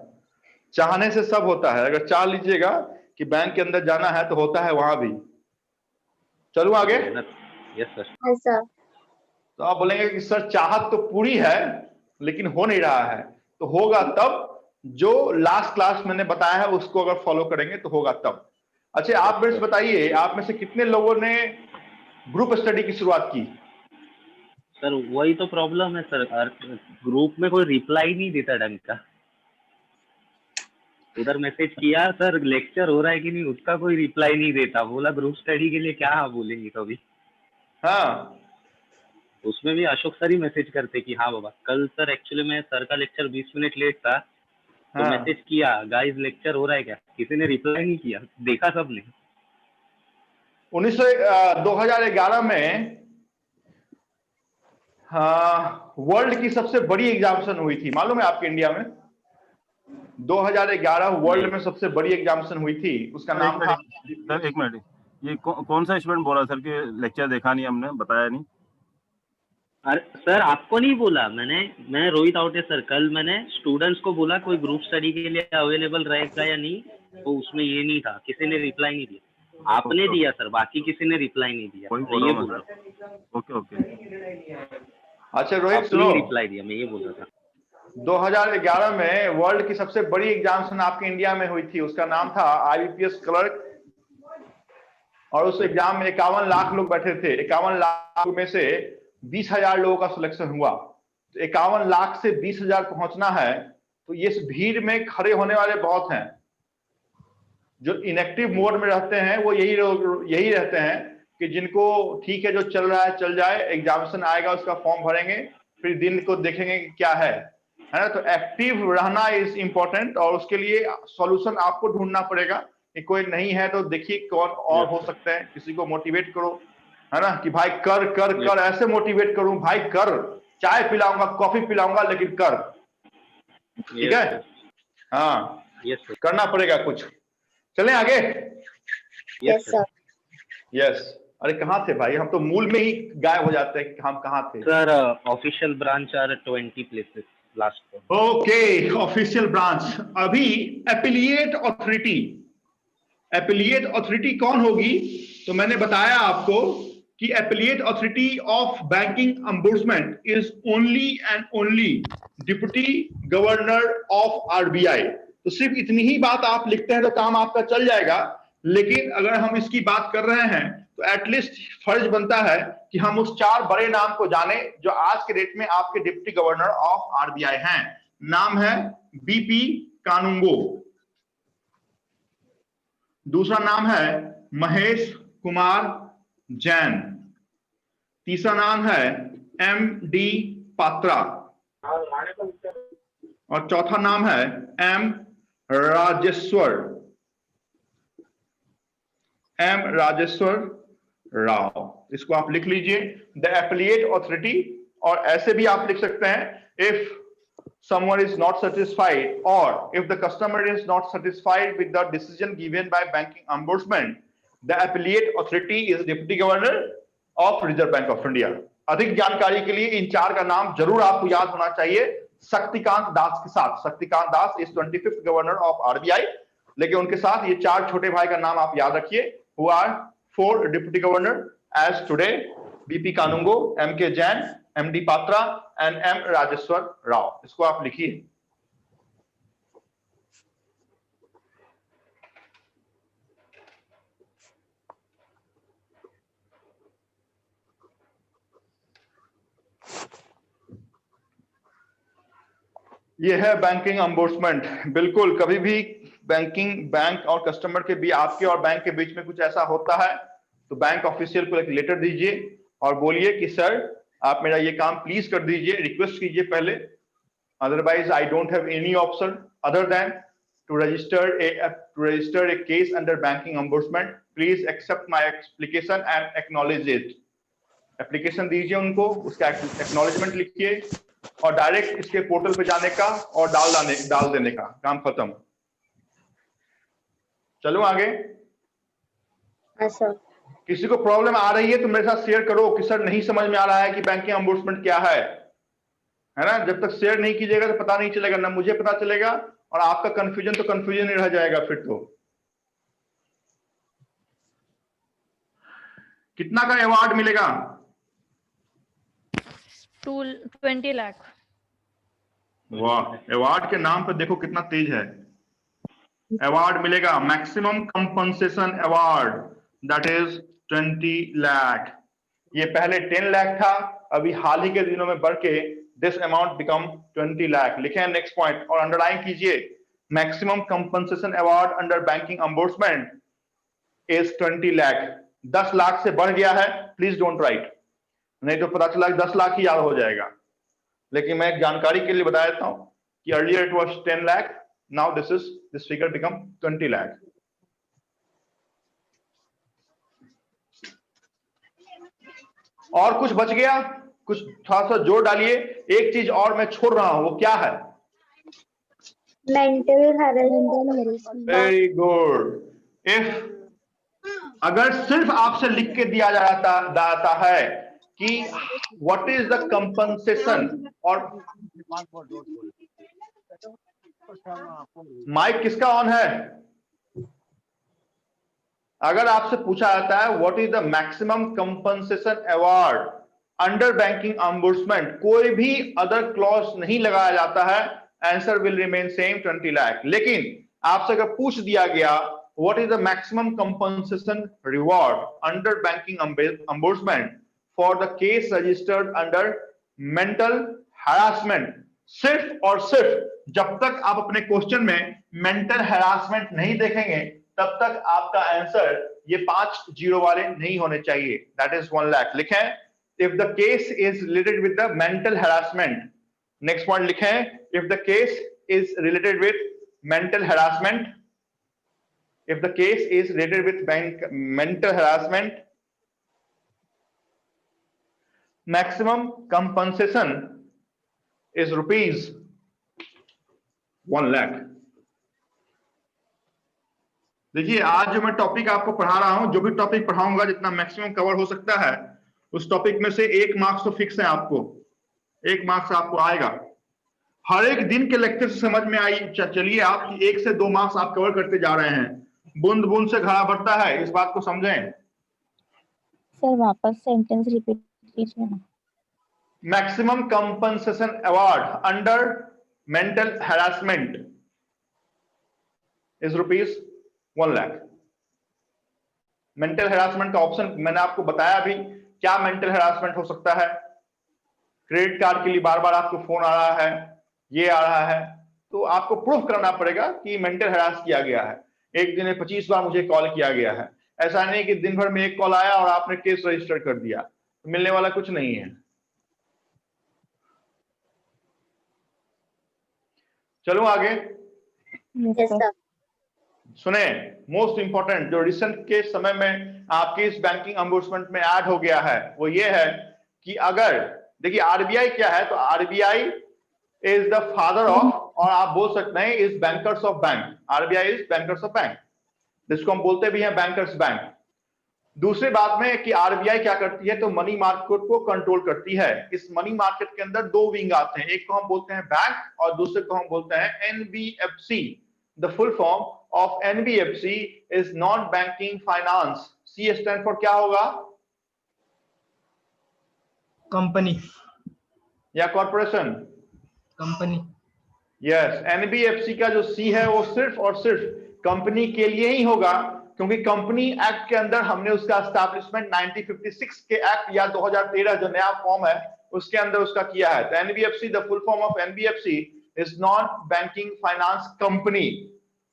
चाहने से सब होता है। अगर चाह लीजिएगा कि बैंक के अंदर जाना है तो होता है वहां भी। चलूं आगे? Yes sir. Yes, sir. तो आप बोलेंगे कि सर चाहत तो पूरी है लेकिन हो नहीं रहा है। तो होगा तब जो लास्ट क्लास मैंने बताया है उसको अगर फॉलो करेंगे तो होगा तब। अच्छा आप मेरे से बताइए, आप में से कितने लोगों ने ग्रुप स्टडी की शुरुआत की? सर वही तो प्रॉब्लम है सर, ग्रुप में कोई रिप्लाई नहीं देता ढंग का। उधर मैसेज किया सर लेक्चर हो रहा है कि नहीं, उसका कोई रिप्लाई नहीं देता। बोला ग्रुप स्टडी के लिए क्या बोलेंगे कभी। हाँ उसमें भी अशोक सर ही मैसेज करते कि हाँ बाबा। कल सर एक्चुअली मैं सर का लेक्चर 20 मिनट लेट था, तो हाँ। मैसेज किया गाइस लेक्चर हो रहा है क्या, किसी ने रिप्लाई नहीं किया, देखा सबने। 2011 में वर्ल्ड की सबसे बड़ी एग्जामिनेशन हुई थी, मालूम है आपके इंडिया में? 2011 वर्ल्ड में सबसे बड़ी एग्जामिनेशन हुई थी, उसका नाम था। सर एक मिनट, ये कौन सा स्टूडेंट बोला सर कि लेक्चर देखा नहीं, हमने बताया नहीं? अरे सर आपको नहीं बोला मैंने, मैं रोहित आउटे सर। कल मैंने स्टूडेंट्स को बोला कोई ग्रुप स्टडी के लिए अवेलेबल रहेगा या नहीं, तो उसमें ये नहीं था, किसी ने रिप्लाई नहीं दिया। आपने दिया सर, बाकी किसी ने रिप्लाई नहीं दिया। वही मैं बोल ये रहा हूँ बोल मैं रहा हूँ। सर। Okay okay. अच्छा रोहित आपने सुनो, ही रिप्लाई दिया, मैं ये बोल रहा था। 2011 में वर्ल्ड की सबसे बड़ी एग्जामिनेशन आपके इंडिया में हुई थी, उसका नाम था IBPS क्लर्क। और उस एग्जाम में 51 लाख लोग बैठे थे। 51 लाख में से 20,000 लोगों का सिलेक्शन हुआ। तो 51 लाख से 20,000 पहुंचना है, तो ये इस भीड़ में खड़े होने वाले बहुत हैं। जो इनएक्टिव मोड में रहते हैं वो यही रहते हैं कि जिनको ठीक है जो चल रहा है चल जाए, एग्जामिनेशन आएगा उसका फॉर्म भरेंगे, फिर दिन को देखेंगे कि क्या है ना। तो एक्टिव रहना इज इंपॉर्टेंट, और उसके लिए सॉल्यूशन आपको ढूंढना पड़ेगा कि कोई नहीं है तो देखिए कौन और हो सकते हैं। किसी को मोटिवेट करो, है ना, कि भाई कर कर कर, ऐसे मोटिवेट करूं भाई कर, चाय पिलाऊंगा कॉफी पिलाऊंगा लेकिन कर, ठीक है? हाँ करना पड़ेगा कुछ। चलें आगे? Yes, sir. यस। अरे कहाँ थे भाई, हम तो मूल में ही गायब हो जाते हैं कि हम कहाँ थे। Sir official branch are 20 places last. Okay, official branch. अभी एपिलिएट ऑथोरिटी, एपिलिएट ऑथोरिटी कौन होगी? तो मैंने बताया आपको कि appellate authority of banking ombudsman is only and only deputy governor of RBI। तो सिर्फ इतनी ही बात आप लिखते हैं तो काम आपका चल जाएगा। लेकिन अगर हम इसकी बात कर रहे हैं तो एटलीस्ट फर्ज बनता है कि हम उस 4 बड़े नाम को जाने जो आज के डेट में आपके डिप्टी गवर्नर ऑफ RBI हैं। नाम है BP कानूंगो, दूसरा नाम है महेश कुमार जैन, तीसरा नाम है MD पात्रा, और चौथा नाम है M राजेश्वर राव। इसको आप लिख लीजिए, द एपिलिएट ऑथोरिटी। और ऐसे भी आप लिख सकते हैं, if someone is not satisfied or if the customer is not satisfied with the decision given by banking ombudsman, the appellate authority is deputy governor of Reserve Bank of India। अधिक जानकारी के लिए इन 4 का नाम जरूर आपको याद होना चाहिए, शक्तिकांत दास के साथ। Shaktikanta Das is 25th governor of RBI, लेकिन उनके साथ ये 4 छोटे भाई का नाम आप याद रखिए, who are 4 deputy governor as today: BP Kanungo, MK Jain, MD Patra and M Rajeshwar Rao. इसको आप लिखिए। ये है बैंकिंग अम्बुड्समेंट। बिल्कुल, कभी भी बैंक और कस्टमर के बीच, आपके और बैंक के बीच में कुछ ऐसा होता है तो बैंक ऑफिशियल को एक लेटर दीजिए और बोलिए कि सर आप मेरा ये काम प्लीज कर दीजिए, रिक्वेस्ट कीजिए पहले। Otherwise I don't have any option other than to register a case under banking ombudsman. Please accept my application and acknowledge it. Application दीजिए उनको, उसका एक्नॉलेजमेंट लिखिए और डायरेक्ट इसके पोर्टल पे जाने का और डाल देने का, काम खत्म। चलो आगे। Yes, sir. किसी को प्रॉब्लम आ रही है तो मेरे साथ शेयर करो कि सर नहीं समझ में आ रहा है कि बैंकिंग अम्बुड्समेंट क्या है ना। जब तक शेयर नहीं कीजिएगा तो पता नहीं चलेगा, ना मुझे पता चलेगा और आपका कंफ्यूजन तो कंफ्यूजन ही रह जाएगा फिर तो। कितना का अवार्ड मिलेगा? 20 लाख। वाह, अवार्ड के नाम पर देखो कितना तेज है। अवार्ड मिलेगा, maximum compensation award, that is 20 lakh. ये पहले 10 लाख था, अभी हाल ही के दिनों में बढ़ के दिस अमाउंट बिकम 20 लाख। लिखे नेक्स्ट पॉइंट और अंडरलाइन कीजिए, maximum compensation award under banking ombudsman is 20 lakh. 10 lakh से बढ़ गया है, प्लीज डोंट राइट, नहीं तो पता चला 10 लाख ही याद हो जाएगा। लेकिन मैं एक जानकारी के लिए बता देता हूं कि earlier it was 10 lakh, now this figure become 20 lakh. और कुछ बच गया? कुछ थोड़ा सा जोर डालिए। एक चीज और मैं छोड़ रहा हूं, वो क्या है? Mental harassment. Very good. If अगर सिर्फ आपसे लिख के दिया जाता है कि व्हाट इज द कंपनसेशन, और माइक किसका ऑन है? अगर आपसे पूछा जाता है what is the maximum compensation award under banking ombudsman, कोई भी अदर क्लॉज नहीं लगाया जाता है, answer will remain same 20 lakh. लेकिन आपसे अगर पूछ दिया गया what is the maximum compensation reward under banking अम्बुड्समेंट for the case registered under mental harassment, सिर्फ और सिर्फ जब तक आप अपने क्वेश्चन में मेंटल हरासमेंट नहीं देखेंगे तब तक आपका आंसर ये 5 जीरो वाले नहीं होने चाहिए, दैट इज 1 लाख। लिखें, if the case is related with the mental harassment. Next point लिखें, if the case is related with mental harassment, if the case is related with mental harassment, maximum compensation is rupees 1 lakh। देखिए, आज जो मैं topic आपको पढ़ा रहा हूं, जो भी टॉपिक पढ़ाऊंगा, जितना मैक्सिमम कवर हो सकता है, उस टॉपिक में से 1 मार्क्स तो फिक्स है आपको, 1 मार्क्स आपको आएगा। हर एक दिन के लेक्चर से समझ में आई चलिए आप कि 1 से 2 मार्क्स आप कवर करते जा रहे हैं। बूंद बूंद से घड़ा भरता है, इस बात को समझें। सर वापस सेंटेंस रिपीट कीजिए ना। Maximum compensation award under mental harassment is rupees 1 lakh. Mental harassment का ऑप्शन मैंने आपको बताया अभी, क्या मेंटल हरासमेंट हो सकता है? क्रेडिट कार्ड के लिए बार बार आपको फोन आ रहा है, ये आ रहा है, तो आपको प्रूफ करना पड़ेगा कि मेंटल हरास किया गया है। एक दिन में 25 बार मुझे कॉल किया गया है, ऐसा नहीं कि दिन भर में 1 कॉल आया और आपने केस रजिस्टर कर दिया, तो मिलने वाला कुछ नहीं है। चलो आगे। Yes, sir. सुने, मोस्ट इंपॉर्टेंट जो रिसेंट के समय में आपके इस बैंकिंग अम्बुड्समेंट में ऐड हो गया है वो ये है कि अगर देखिए आरबीआई क्या है, तो RBI is the father of, और आप बोल सकते हैं is bankers of bank. RBI is bankers of bank, जिसको हम बोलते भी हैं बैंकर्स बैंक। दूसरी बात में कि आरबीआई क्या करती है, तो मनी मार्केट को कंट्रोल करती है। इस मनी मार्केट के अंदर 2 विंग आते हैं, एक को हम बोलते हैं बैंक और दूसरे को हम बोलते हैं NBFC. The full form of NBFC is non banking finance. C stand for क्या होगा? कंपनी या कॉर्पोरेशन? कंपनी। यस, एनबीएफसी का जो सी है वो सिर्फ और सिर्फ कंपनी के लिए ही होगा, क्योंकि कंपनी एक्ट के अंदर हमने उसका एस्टैब्लिशमेंट 1956 के एक्ट या 2013 जो नया फॉर्म है उसके अंदर उसका किया है। तो NBFC, the full form of NBFC is non banking finance company.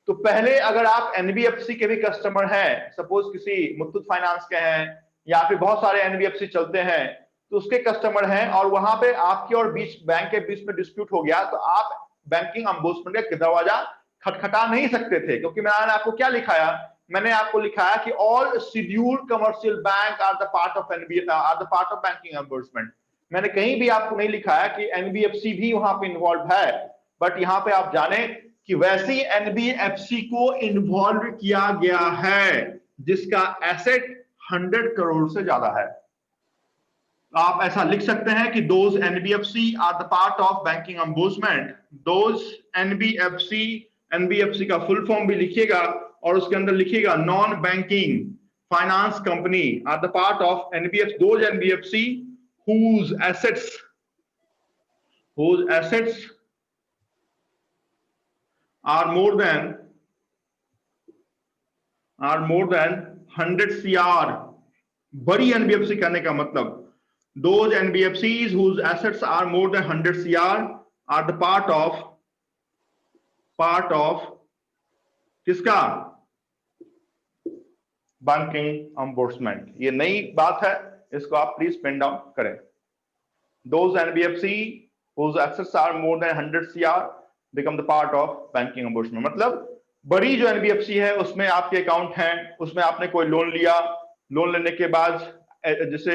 तो पहले अगर आप एनबीएफसी के भी कस्टमर हैं, सपोज किसी मुथूट फाइनेंस के हैं या फिर बहुत सारे एनबीएफसी चलते हैं, तो उसके कस्टमर हैं और वहां पे आपके और बैंक के बीच में डिस्प्यूट हो गया, तो आप बैंकिंग अम्बुड्समेंट का दरवाजा खटखटा नहीं सकते थे, क्योंकि मैंने आपको क्या लिखाया? मैंने आपको लिखाया कि all scheduled commercial bank are the part of banking ombudsman. मैंने कहीं भी आपको नहीं लिखाया कि एनबीएफसी भी वहां पे इन्वॉल्व है, बट यहां पे आप जाने कि वैसे ही एनबीएफसी को इन्वॉल्व किया गया है जिसका एसेट 100 करोड़ से ज्यादा है। आप ऐसा लिख सकते हैं कि those NBFC are the part of banking ombudsman. Those NBFC, NBFC का फुल फॉर्म भी लिखिएगा और उसके अंदर लिखिएगा non banking finance company are the part of NBFC, those NBFC whose assets are more than 100 CR. बड़ी NBFC कहने का मतलब those NBFCs whose assets are more than 100 CR are the part of किसका? Banking ombudsman. ये नई बात है, इसको आप प्लीज पेन डाउन करें. Those NBFC whose assets are more than 100 CR become the part of banking ombudsman. मतलब बड़ी जो NBFC है उसमें आपके अकाउंट हैं, उसमें आपने कोई लोन लिया, लोन लेने के बाद जैसे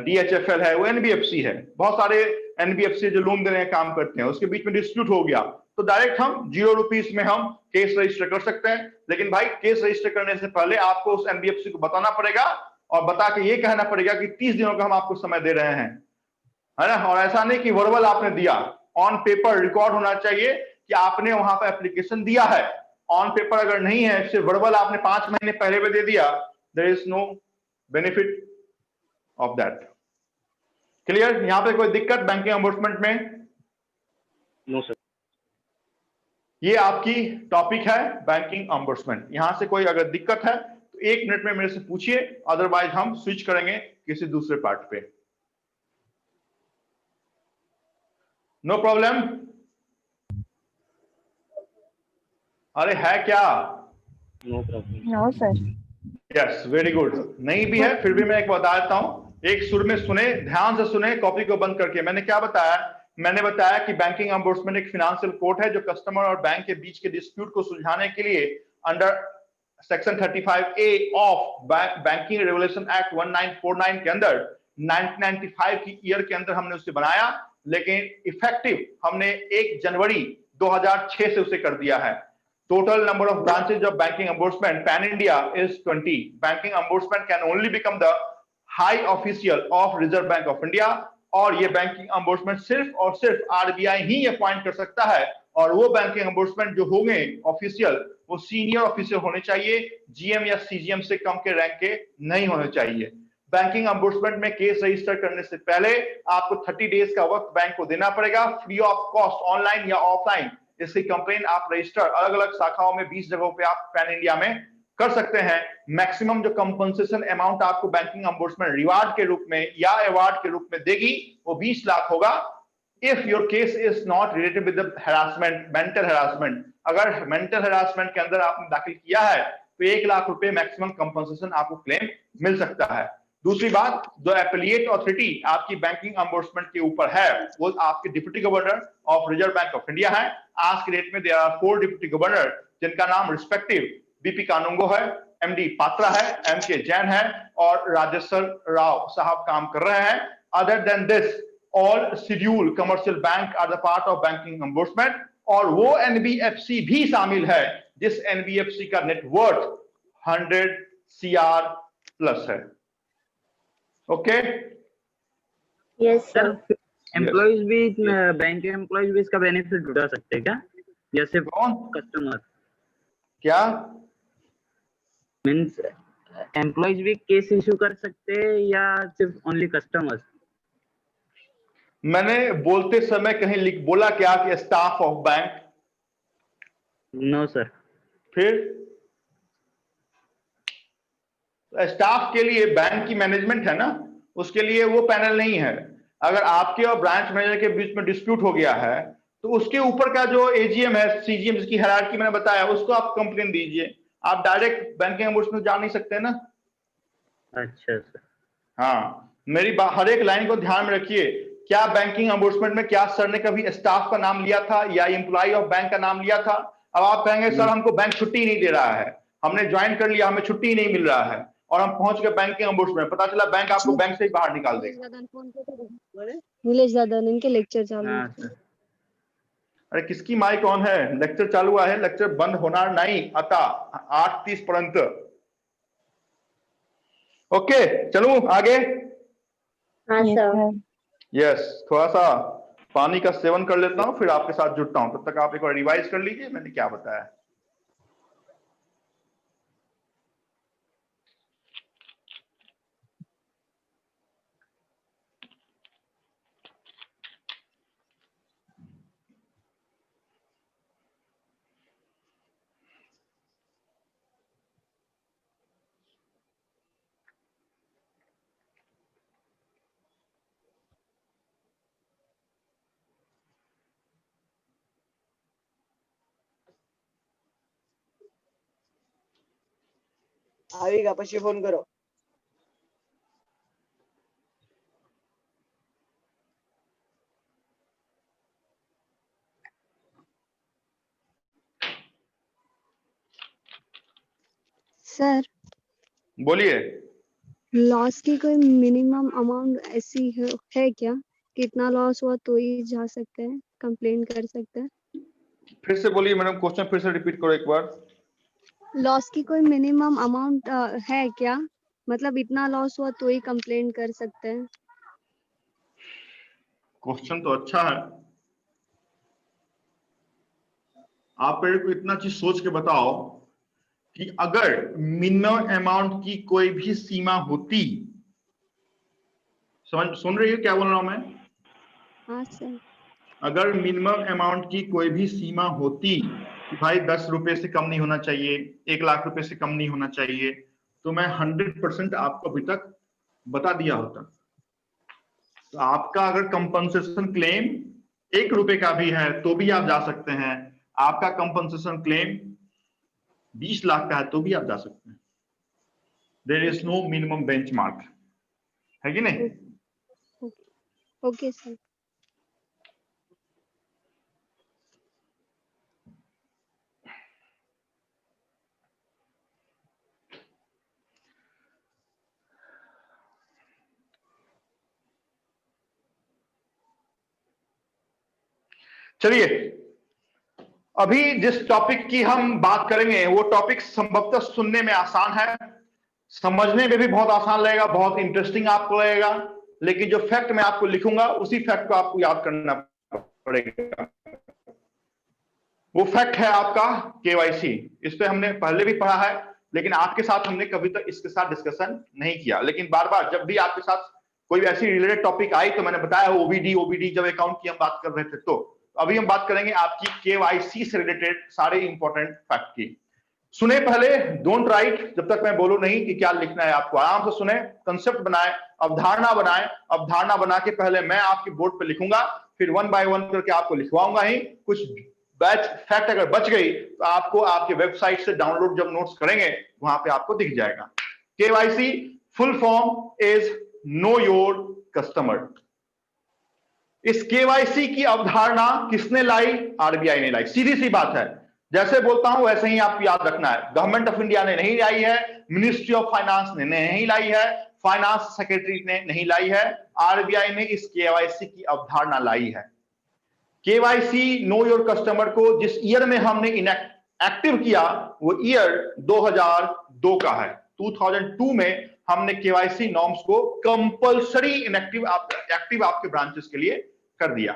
DHFL है, वो NBFC है. बहुत सारे NBFC जो लोन देने का काम करते हैं, उसके बीच में डिस्प्यूट हो गया तो डायरेक्ट हम 0 रुपीस में हम केस रजिस्टर कर सकते हैं. लेकिन भाई केस रजिस्टर करने से पहले आपको उस NBFC को बताना पड़ेगा और बता के ये कहना पड़ेगा कि 30 दिनों का हम आपको समय दे रहे हैं, है ना. और ऐसा नहीं कि वर्बल आपने दिया, ऑन पेपर रिकॉर्ड होना चाहिए कि आपने वहां पर एप्लीकेशन दिया है. ऑन पेपर अगर नहीं है, सिर्फ वर्बल आपने 5 महीने पहले में दे दिया, there is no benefit of that. Clear? यहां पे कोई दिक्कत बैंकिंग ombudsman में? No sir. ये आपकी टॉपिक है बैंकिंग ombudsman. यहां से कोई अगर दिक्कत है तो 1 मिनट में मेरे से पूछिए, अदरवाइज हम स्विच करेंगे किसी दूसरे पार्ट पे. No problem? अरे है क्या? No problem. No sir. Yes, very good. नहीं भी है फिर भी मैं एक बता देता हूं, एक सुर में सुने, ध्यान से सुने, कॉपी को बंद करके. मैंने क्या बताया? मैंने बताया कि बैंकिंग ombudsman एक फाइनेंशियल कोर्ट है जो कस्टमर और बैंक के बीच के डिस्प्यूट को सुलझाने के लिए under section 35A of banking regulation act 1949 के अंदर 1995 की ईयर के अंदर हमने उसे बनाया, लेकिन इफेक्टिव हमने 1 जनवरी 2006 से उसे कर दिया है. Total number of branches of banking ombudsman pan India is 20. Banking ombudsman can only become the high official of Reserve Bank of India. और ये बैंकिंग ombudsman सिर्फ और सिर्फ RBI ही अपॉइंट कर सकता है. और वो बैंकिंग ombudsman जो होंगे ऑफिशियल, वो सीनियर ऑफिसर होने चाहिए, GM या CGM से कम के रैंक के नहीं होने चाहिए. बैंकिंग ombudsman में केस रजिस्टर करने से पहले आपको 30 डेज का वक्त बैंक को देना पड़ेगा, फ्री ऑफ कॉस्ट, ऑनलाइन या ऑफलाइन. इसकी कंप्लेन आप रजिस्टर अलग अलग शाखाओं में 20 जगहों पे आप पैन इंडिया में कर सकते हैं. मैक्सिमम जो कंपनसेशन अमाउंट आपको बैंकिंग ombudsman रिवार्ड के रूप में या अवार्ड के रूप में देगी वो 20 लाख होगा. If your case is not related with the harassment, mental harassment. अगर मेंटल हरासमेंट के अंदर आपने दाखिल किया है तो 1 लाख रुपए मैक्सिमम कंपनसेशन आपको क्लेम मिल सकता है. दूसरी बात, जो एपिलिएट अथॉरिटी आपकी बैंकिंग ombudsman के ऊपर है वो आपके deputy governor of Reserve Bank of India है. आज के डेट में देयर आर 4 डिप्टी गवर्नर जिनका नाम रिस्पेक्टिव बीपी कानूंगो है, MD पात्रा है, MK जैन है और राजेश्वर राव साहब काम कर रहे हैं. Other than this all scheduled commercial bank are the part of banking ombudsman. और वो NBFC भी शामिल है जिस NBFC का नेटवर्थ 100 CR प्लस है. ओके? Yes sir. एम्प्लॉइज भी बैंक के एम्प्लॉइज भी इसका बेनिफिट उठा सकते हैं क्या, या सिर्फ कस्टमर? क्या मींस एम्प्लॉइज भी केस इशू कर सकते हैं या सिर्फ ओनली कस्टमर्स? मैंने बोलते समय कहीं बोला क्या कि staff of bank? No sir. फिर स्टाफ के लिए बैंक की मैनेजमेंट है ना, उसके लिए वो पैनल नहीं है. अगर आपके और ब्रांच मैनेजर के बीच में डिस्प्यूट हो गया है तो उसके ऊपर का जो AGM है, CGM जिसकी हायरार्की मैंने बताया, उसको आप कंप्लेन दीजिए. आप डायरेक्ट बैंकिंग ombudsman जा नहीं सकते ना. अच्छा सर. हाँ, मेरी हर एक लाइन को ध्यान में रखिए. क्या बैंकिंग ombudsman में क्या सर ने कभी स्टाफ का नाम लिया था या एम्प्लॉय ऑफ बैंक का नाम लिया था? अब आप कहेंगे सर हमको बैंक छुट्टी नहीं दे रहा है, हमने ज्वाइन कर लिया, हमें छुट्टी नहीं मिल रहा है और हम पहुंच गए बैंकिंग ombudsman, पता चला बैंक आपको बैंक से ही बाहर निकाल देगा. नीलेश दादा इनके लेक्चर चालू है. अरे किसकी माइक ऑन है? लेक्चर चालू हुआ है, लेक्चर बंद होणार नाही आता 8:30 पर्यंत. ओके, चलूं आगे? हाँ सर. यस, थोड़ा सा पानी का सेवन कर लेता हूं फिर आपके साथ जुड़ता हूं. तब तक आप एक बार रिवाइज कर लीजिए मैंने क्या बताया. આવી ગયા પછી ફોન કરો. सर बोलिए। लॉस की कोई मिनिमम अमाउंट ऐसी है क्या? कितना लॉस हुआ तो ही जा सकते हैं, कंप्लेन कर सकते हैं? फिर से बोलिए मैडम, क्वेश्चन फिर से रिपीट करो एक बार। लॉस की कोई मिनिमम अमाउंट है क्या? मतलब इतना लॉस हुआ तो ही कंप्लेन कर सकते हैं? क्वेश्चन तो अच्छा है, आप मेरे को इतना चीज सोच के बताओ कि अगर मिनिमम अमाउंट की कोई भी सीमा होती, सुन रही हो क्या बोल रहा हूं मैं? हाँ सर। अगर मिनिमम अमाउंट की कोई भी सीमा होती कि भाई 10 रुपए से कम नहीं होना चाहिए, 1 लाख रुपए से कम नहीं होना चाहिए, तो मैं 100% आपको अभी तक बता दिया होता। तो आपका अगर कंपनसेशन क्लेम 1 रुपए का भी है तो भी आप जा सकते हैं, आपका कंपनसेशन क्लेम 20 लाख का है तो भी आप जा सकते हैं। There is no minimum benchmark, है कि नहीं? Okay sir. चलिए, अभी जिस टॉपिक की हम बात करेंगे वो टॉपिक संभवतः सुनने में आसान है, समझने में भी बहुत आसान लगेगा, बहुत इंटरेस्टिंग आपको लगेगा, लेकिन जो फैक्ट मैं आपको लिखूंगा उसी फैक्ट को आपको याद करना पड़ेगा। वो फैक्ट है आपका केवाईसी। इस पे हमने पहले भी पढ़ा है, लेकिन आपके साथ हमने कभी तक इसके साथ डिस्कशन नहीं किया। लेकिन बार बार जब भी आपके साथ कोई ऐसी रिलेटेड टॉपिक आई तो मैंने बताया ओबीडी जब अकाउंट की हम बात कर रहे थे। तो अभी हम बात करेंगे आपकी केवाईसी से रिलेटेड सारे इंपॉर्टेंट फैक्ट की। सुने पहले, डोंट राइट जब तक मैं बोलूं नहीं कि क्या लिखना है, आपको आराम से सुने, कंसेप्ट बनाए, अवधारणा बनाए। अवधारणा बना के पहले मैं आपके बोर्ड पे लिखूंगा, फिर 1 बाय 1 करके आपको लिखवाऊंगा ही। कुछ बैच फैक्ट अगर बच गई तो आपको आपके वेबसाइट से डाउनलोड जब नोट्स करेंगे वहां पे आपको दिख जाएगा। KYC full form is know your customer. इस केवाईसी की अवधारणा किसने लाई? आरबीआई ने लाई। सीधी सी बात है, जैसे बोलता हूं वैसे ही आपको याद रखना है। गवर्नमेंट ऑफ इंडिया ने नहीं लाई है, मिनिस्ट्री ऑफ फाइनेंस ने नहीं लाई है, फाइनेंस सेक्रेटरी ने नहीं लाई है, आरबीआई ने इस केवाईसी की अवधारणा लाई है। केवाईसी नो योर कस्टमर को जिस ईयर में हमने एक्टिव किया वो ईयर 2002 का है। 2002 में हमने केवाईसी नॉर्म्स को कंपलसरी एक्टिव आपके ब्रांचेस के लिए कर दिया।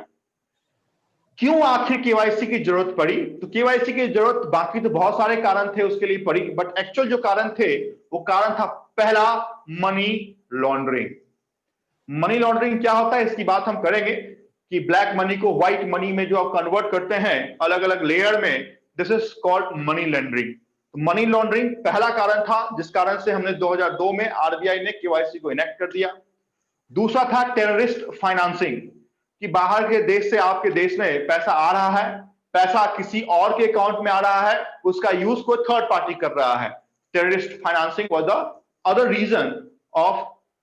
क्यों आखिर केवाईसी की जरूरत पड़ी? तो केवाईसी की जरूरत, बाकी तो बहुत सारे कारण थे उसके लिए पड़ी, बट एक्चुअल जो कारण थे वो कारण था पहला, मनी लॉन्ड्रिंग। मनी लॉन्ड्रिंग क्या होता है इसकी बात हम करेंगे कि ब्लैक मनी को व्हाइट मनी में जो आप कन्वर्ट करते हैं अलग अलग लेयर में, this is called money laundering. Money laundering पहला कारण था जिस कारण से हमने 2002 में आरबीआई ने केवाईसी को इनेक्ट कर दिया। दूसरा था टेररिस्ट फाइनेंसिंग, कि बाहर के देश से आपके देश में पैसा आ रहा है, पैसा किसी और के अकाउंट में आ रहा है, उसका यूज कोई थर्ड पार्टी कर रहा है। Terrorist financing was the other reason of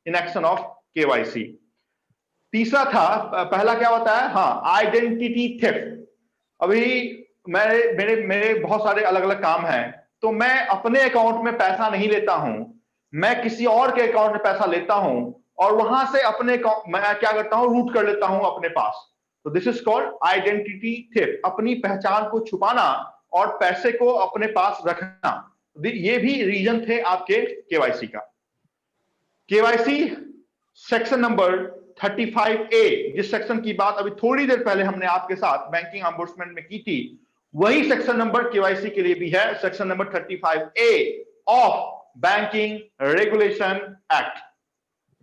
inception of KYC. तीसरा था, पहला क्या होता है, हाँ, आइडेंटिटी थेफ्ट। अभी मेरे बहुत सारे अलग अलग काम हैं, तो मैं अपने अकाउंट में पैसा नहीं लेता हूं, मैं किसी और के अकाउंट में पैसा लेता हूं और वहां से अपने मैं क्या करता हूं, रूट कर लेता हूं अपने पास। तो this is called identity theft, अपनी पहचान को छुपाना और पैसे को अपने पास रखना। ये भी रीजन थे आपके केवाईसी का। केवाईसी सेक्शन नंबर 35A, जिस सेक्शन की बात अभी थोड़ी देर पहले हमने आपके साथ बैंकिंग ऑम्बुड्समैन में की थी, वही सेक्शन नंबर केवाईसी के लिए भी है, section number 35A of banking regulation act.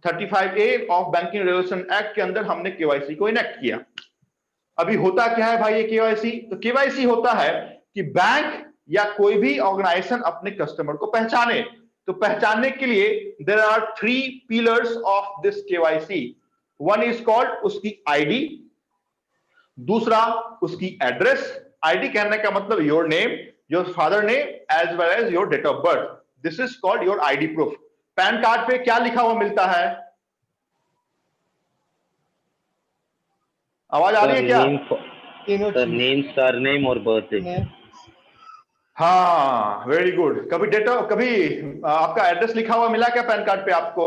35A of banking regulation act के अंदर हमने केवाईसी को इनेक्ट किया। अभी होता क्या है भाई ये केवाईसी? तो केवाईसी होता है कि बैंक या कोई भी ऑर्गेनाइजेशन अपने कस्टमर को पहचाने। तो पहचानने के लिए there are 3 pillars of this KYC. One is called उसकी आईडी, दूसरा उसकी एड्रेस, आईडी कहने का मतलब your name, your father name as well as your date of birth. This is called your ID proof. PAN card पे क्या लिखा हुआ मिलता है? आवाज आ रही है क्या? नेम, सरनेम और बर्थडे। हाँ, वेरी गुड। कभी डेटा, कभी आपका एड्रेस लिखा हुआ मिला क्या पैन कार्ड पे आपको?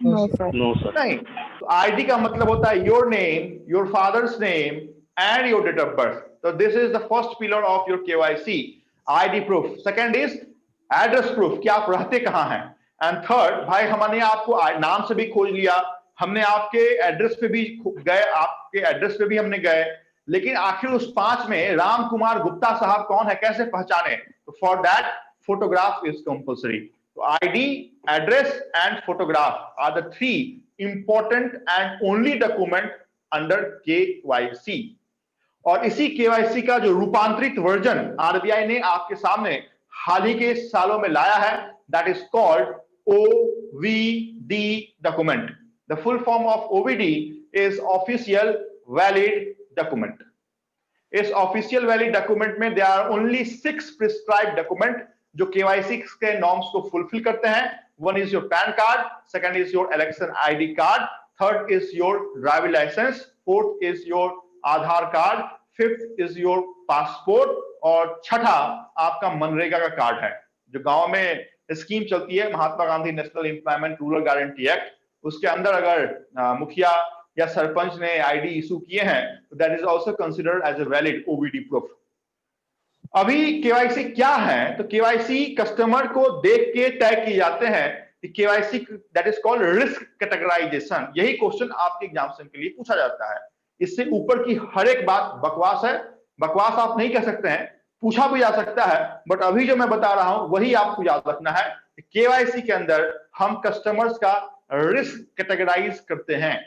No sir. No sir. नहीं। तो आईडी का मतलब होता है your name, your father's name and your date of birth. तो this is the first pillar of your KYC, ID proof. Second is address proof, कि आप रहते कहां हैं। एंड थर्ड, भाई हमने आपको नाम से भी खोज लिया, हमने आपके एड्रेस पे भी गए, आपके एड्रेस पे भी हमने गए, लेकिन आखिर उस 5 में राम कुमार गुप्ता साहब कौन है, कैसे पहचाने? तो for that photograph is compulsory. तो ID, address and photograph are the 3 important and only document under KYC. और इसी केवाईसी का जो रूपांतरित वर्जन आरबीआई ने आपके सामने हाल ही के सालों में लाया है, that is called OVD document. The full form of OVD is official valid document. इस ऑफिशियल वैलिड डॉक्यूमेंट में there are only 6 prescribed document जो केवाईसी के नॉर्म्स को फुलफिल करते हैं। One is your PAN card, second is your election ID card, third is your driving licence, fourth is your Aadhaar card, fifth is your passport, और छठा आपका मनरेगा का card है। जो गांव में स्कीम चलती है, Mahatma Gandhi national employment rural guarantee act, उसके अंदर अगर मुखिया या सरपंच ने आईडी इशू किए हैं तो that is also considered as a valid OVD proof. अभी केवाईसी क्या है? तो केवाईसी कस्टमर को देख के तय किए जाते हैं। KYC that is called risk categorization. यही क्वेश्चन आपके एग्जामिनेशन के लिए पूछा जाता है। इससे ऊपर की हर एक बात बकवास है। बकवास आप नहीं कह सकते हैं, पूछा भी जा सकता है, बट अभी जो मैं बता रहा हूं वही आपको याद रखना है। केवाईसी के अंदर हम कस्टमर्स का रिस्क कैटेगराइज करते हैं,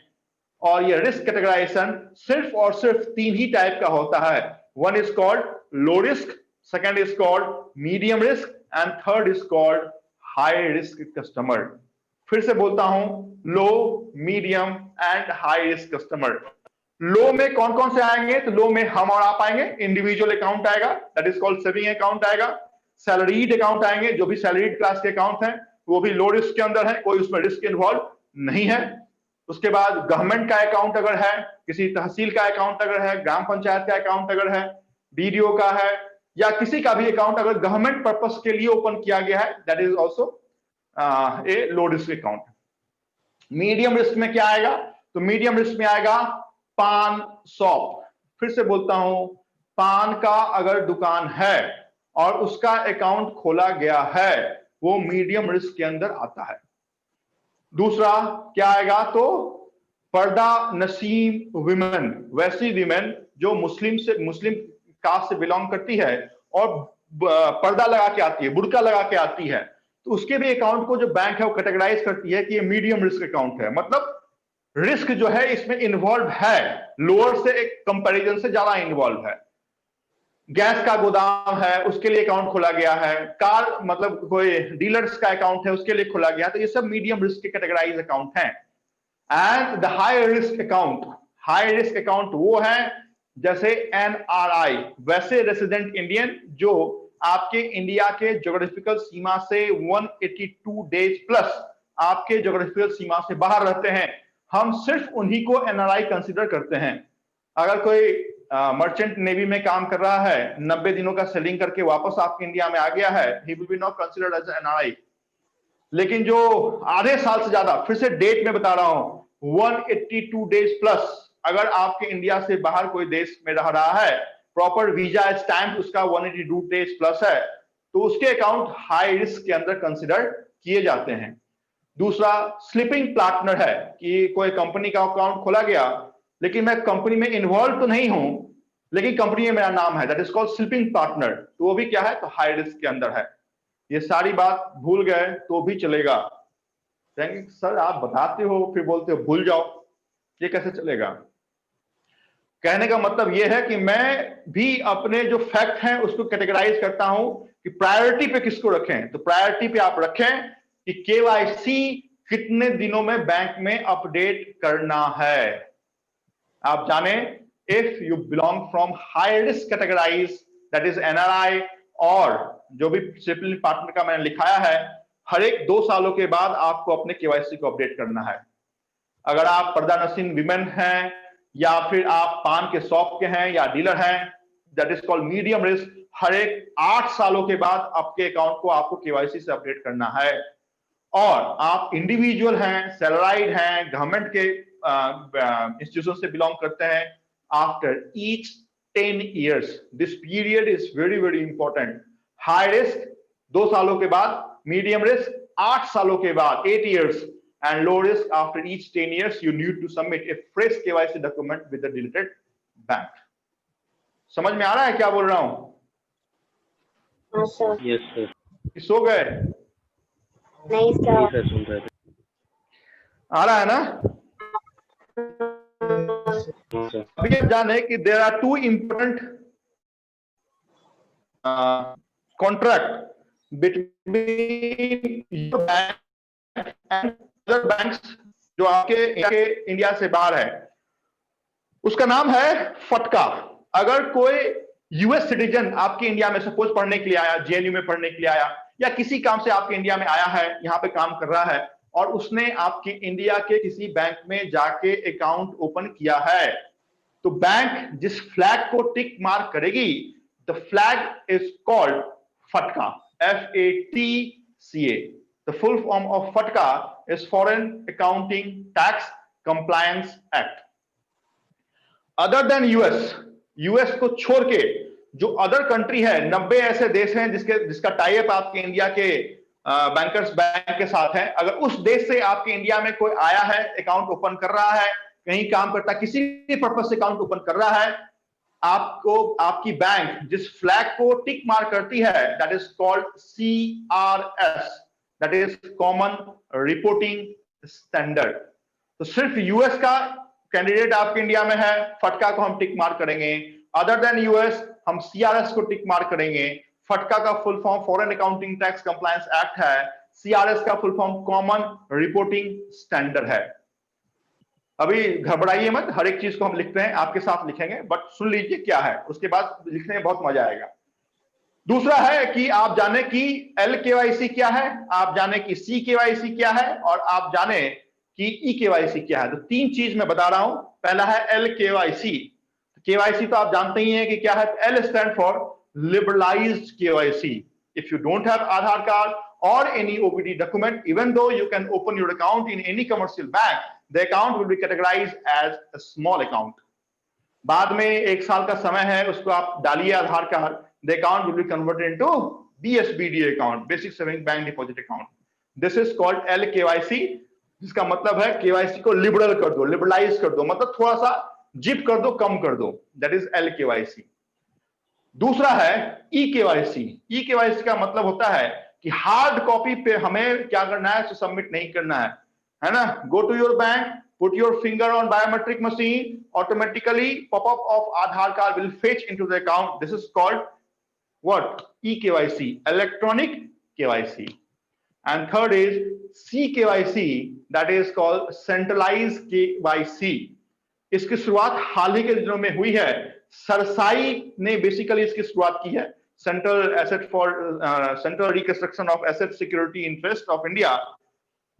और ये रिस्क कैटेगराइजेशन सिर्फ और सिर्फ 3 ही टाइप का होता है। One is called low risk, second is called medium risk and third is called high risk customer. फिर से बोलता हूं, low, medium and high risk customer. Low में कौन कौन से आएंगे? तो लो में हम और आप आएंगे, इंडिविजुअल अकाउंट आएगा that is called saving account आएगा, सैलरीड अकाउंट आएंगे, जो भी सैलरीड क्लास के अकाउंट हैं वो भी लो रिस्क के अंदर है, कोई उसमें रिस्क इन्वॉल्व नहीं है। उसके बाद गवर्नमेंट का अकाउंट अगर है, किसी तहसील का अकाउंट अगर है, ग्राम पंचायत का अकाउंट अगर है, बीडीओ का है, या किसी का भी अकाउंट अगर गवर्नमेंट पर्पस के लिए ओपन किया गया है, that is also a low risk account. Medium risk में क्या आएगा? तो मीडियम रिस्क में आएगा पान शॉप। फिर से बोलता हूं, पान का अगर दुकान है और उसका अकाउंट खोला गया है, वो मीडियम रिस्क के अंदर आता है। दूसरा क्या आएगा? तो पर्दा नसीम विमेन, वैसी विमेन जो मुस्लिम कास्ट से बिलोंग करती है और पर्दा लगा के आती है, बुर्का लगा के आती है, तो उसके भी अकाउंट को जो बैंक है वो कैटेगराइज करती है कि ये मीडियम रिस्क अकाउंट है। मतलब रिस्क जो है इसमें इन्वॉल्व है, लोअर से एक कंपैरिजन से ज्यादा इन्वॉल्व है। गैस का गोदाम है, उसके लिए अकाउंट खोला गया है, कार मतलब कोई डीलर्स का अकाउंट है, उसके लिए खोला गया, तो ये सब मीडियम रिस्क के कैटेगराइज अकाउंट हैं। And the high risk account, high risk account वो है जैसे एनआरआई, वैसे रेसिडेंट इंडियन जो आपके इंडिया के ज्योग्राफिकल सीमा से 182 डेज प्लस आपके ज्योग्राफिकल सीमा से बाहर रहते हैं, हम सिर्फ उन्हीं को एनआरआई कंसीडर करते हैं। अगर कोई मर्चेंट नेवी में काम कर रहा है, 90 दिनों का सेलिंग करके वापस आपके इंडिया में आ गया है, he will be not considered as NRI. लेकिन जो आधे साल से ज्यादा, फिर से डेट में बता रहा हूं, 182 डेज प्लस अगर आपके इंडिया से बाहर कोई देश में रह रहा है, प्रॉपर वीजा स्टैम्प उसका 182 डेज प्लस है, तो उसके अकाउंट हाई रिस्क के अंदर कंसिडर किए जाते हैं। दूसरा स्लीपिंग पार्टनर है कि कोई कंपनी का अकाउंट खोला गया, लेकिन मैं कंपनी में इन्वॉल्व तो नहीं हूं, लेकिन कंपनी में मेरा नाम है, that is called sleeping partner, तो वो भी क्या है? तो हाई रिस्क के अंदर है। ये सारी बात भूल गए तो भी चलेगा। सर आप बताते हो फिर बोलते हो भूल जाओ, ये कैसे चलेगा? कहने का मतलब ये है कि मैं भी अपने जो फैक्ट हैं उसको कैटेगराइज करता हूं कि प्रायोरिटी पे किसको रखें। तो प्रायोरिटी पे आप रखें कि केवाईसी कितने दिनों में बैंक में अपडेट करना है। आप जाने, if you belong from high risk categorize that is NRI और जो भी डिसिप्लिन पार्टनर का मैंने लिखाया है, हर एक 2 सालों के बाद आपको अपने केवाईसी को अपडेट करना है। अगर आप पर्दानशीन विमेन हैं या फिर आप पान के शॉप के हैं या डीलर हैं, that is called medium risk, हर एक 8 सालों के बाद आपके अकाउंट को आपको केवाईसी से अपडेट करना है। और आप इंडिविजुअल हैं, सैलराइड हैं, गवर्नमेंट के इंस्टीट्यूशन से बिलोंग करते हैं, after each 10 years, this period is very very important. High risk 2 सालों के बाद, medium risk 8 सालों के बाद 8 years, and low risk after each 10 years you need to submit a fresh KYC document with the deleted bank. समझ में आ रहा है क्या बोल रहा हूं? हाँ सर। Yes sir. सो गए? नहीं नहीं सर। सर, सुन रहे थे। आ रहा है ना? सर अभी आप जाने कि there are 2 important contract between your bank and other banks जो आपके इंडिया से बाहर है। उसका नाम है फटका। अगर कोई यूएस सिटीजन आपके इंडिया में सपोज पढ़ने के लिए आया, जेएनयू में पढ़ने के लिए आया, या किसी काम से आपके इंडिया में आया है, यहाँ पे काम कर रहा है, और उसने आपके इंडिया के किसी बैंक में जाके अकाउंट ओपन किया है, तो बैंक जिस फ्लैग को टिक मार्क करेगी, the flag is called FATCA, FATCA। The full form of FATCA is foreign accounting tax compliance act. Other than US को छोड़ के जो अदर कंट्री है, 90 ऐसे देश हैं जिसका टाई अप आपके इंडिया के बैंकर्स बैंक के साथ है। अगर उस देश से आपके इंडिया में कोई आया है, अकाउंट ओपन कर रहा है, कहीं काम करता, किसी भी पर्पज से अकाउंट ओपन कर रहा है, आपको आपकी बैंक जिस फ्लैग को टिक मार्क करती है, that is called CRS, that is common reporting standard. तो सिर्फ यूएस का कैंडिडेट आपके इंडिया में है, फटका को हम टिक मार्क करेंगे। अदर देन यूएस हम CRS को टिक मार्क करेंगे। फटका का full form foreign accounting tax compliance act है, CRS का full form common reporting standard है। अभी घबराइए मत, हर एक चीज को हम लिखते हैं, आपके साथ लिखेंगे, बट सुन लीजिए क्या है, उसके बाद लिखने में बहुत मजा आएगा। दूसरा है कि आप जाने कि LKYC क्या है, आप जाने कि CKYC क्या है, और आप जाने कि EKYC क्या है। तो 3 चीज मैं बता रहा हूं। पहला है LKYC। KYC तो आप जानते ही हैं कि क्या है। L stand for liberalized KYC. If you don't have Aadhaar card or any OBD document, even though you can open your account in any commercial bank, the account will be categorized as a small account. बाद में 1 साल का समय है, उसको आप डालिए आधार card, the account will be converted into BSBD account, Basic Savings Bank Deposit Account. This is called LKYC, जिसका मतलब है KYC को लिबरल कर दो, लिबरलाइज कर दो, मतलब थोड़ा सा जिप कर दो, कम कर दो, that is LKYC. दूसरा है EKYC। EKYC का मतलब होता है कि हार्ड कॉपी पे हमें क्या करना है, सबमिट नहीं करना है ना। Go to your bank, put your finger on biometric machine, automatically pop-up of Aadhaar card will fetch into the account. This is called what? EKYC, electronic KYC. And third is CKYC, that is called centralized KYC. इसकी शुरुआत हाल ही के दिनों में हुई है। Cerci ने basically इसकी शुरुआत की है, central reconstruction of asset security interest of India,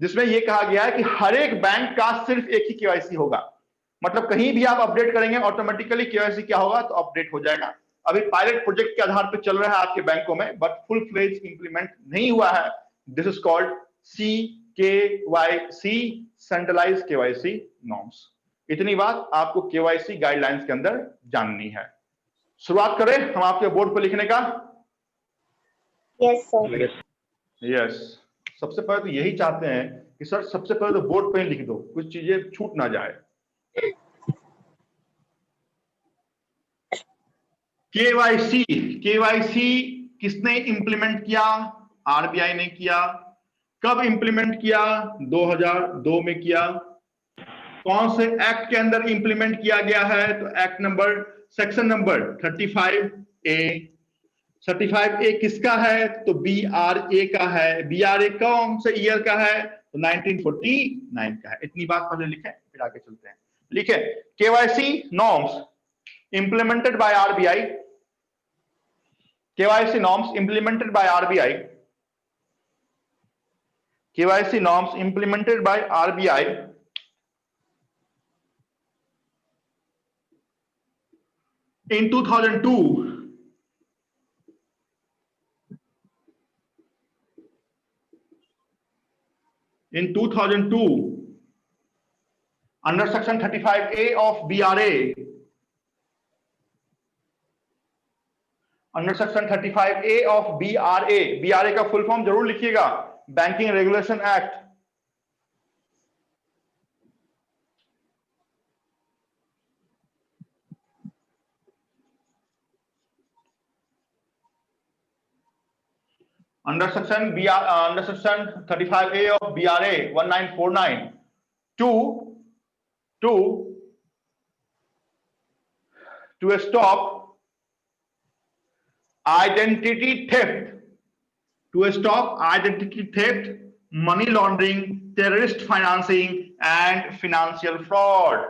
जिसमें यह कहा गया है कि हर एक बैंक का सिर्फ एक ही KYC होगा। मतलब कहीं भी आप अपडेट करेंगे, ऑटोमेटिकली KYC क्या होगा, तो अपडेट हो जाएगा। अभी पायलट प्रोजेक्ट के आधार पर चल रहा है आपके बैंकों में, बट फुल फ्लेज इंप्लीमेंट नहीं हुआ है। This is called CKYC, centralised KYC norms. इतनी बात आपको KYC गाइडलाइंस के अंदर जाननी है। शुरुआत करें हम आपके बोर्ड पर लिखने का। Yes sir. यस, सबसे पहले तो यही चाहते हैं कि सर सबसे पहले तो बोर्ड पे लिख दो, कुछ चीजें छूट ना जाए। KYC किसने इंप्लीमेंट किया? RBI ने किया। कब इंप्लीमेंट किया? 2002 में किया। कौन से एक्ट के अंदर इंप्लीमेंट किया गया है? तो act number, section number 35A। 35A किसका है? तो BRA का है। BRA कौन से ईयर का है? तो 1949 का है। इतनी बात पहले लिखें, फिर आगे चलते हैं। लिखे KYC norms implemented by RBI KYC norms implemented by RBI. KYC norms implemented by RBI in 2002. In 2002, under section 35A of BRA, under section 35A of BRA का फुल फॉर्म जरूर लिखिएगा, banking regulation act. Under section 35A of BRA 1949 to stop identity theft, money laundering, terrorist financing and financial fraud.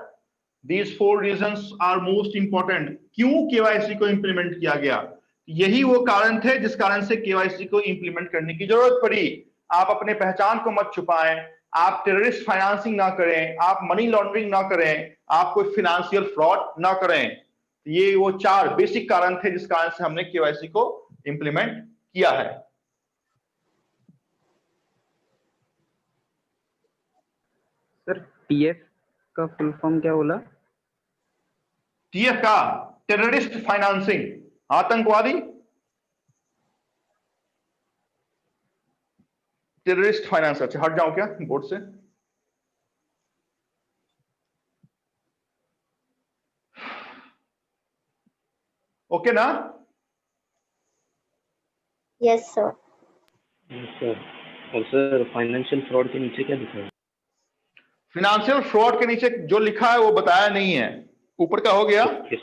These 4 reasons are most important. क्यों KYC को implement किया गया? यही वो कारण थे जिस कारण से KYC को इंप्लीमेंट करने की जरूरत पड़ी। आप अपने पहचान को मत छुपाएं, आप टेररिस्ट फाइनेंसिंग ना करें, आप मनी लॉन्ड्रिंग ना करें, आप कोई फिनेंशियल फ्रॉड ना करें। ये वो 4 बेसिक कारण थे जिस कारण से हमने KYC को इंप्लीमेंट किया है। सर TF का फुल फॉर्म क्या बोला? TF का टेररिस्ट फाइनेंसिंग, आतंकवादी, टेररिस्ट फाइनेंस। अच्छा हट जाऊं क्या बोर्ड से? ओके ना? Yes sir. सर और सर फाइनेंशियल फ्रॉड के नीचे क्या लिखा है? फिनेंशियल फ्रॉड के नीचे जो लिखा है वो बताया नहीं है। ऊपर का हो गया? Yes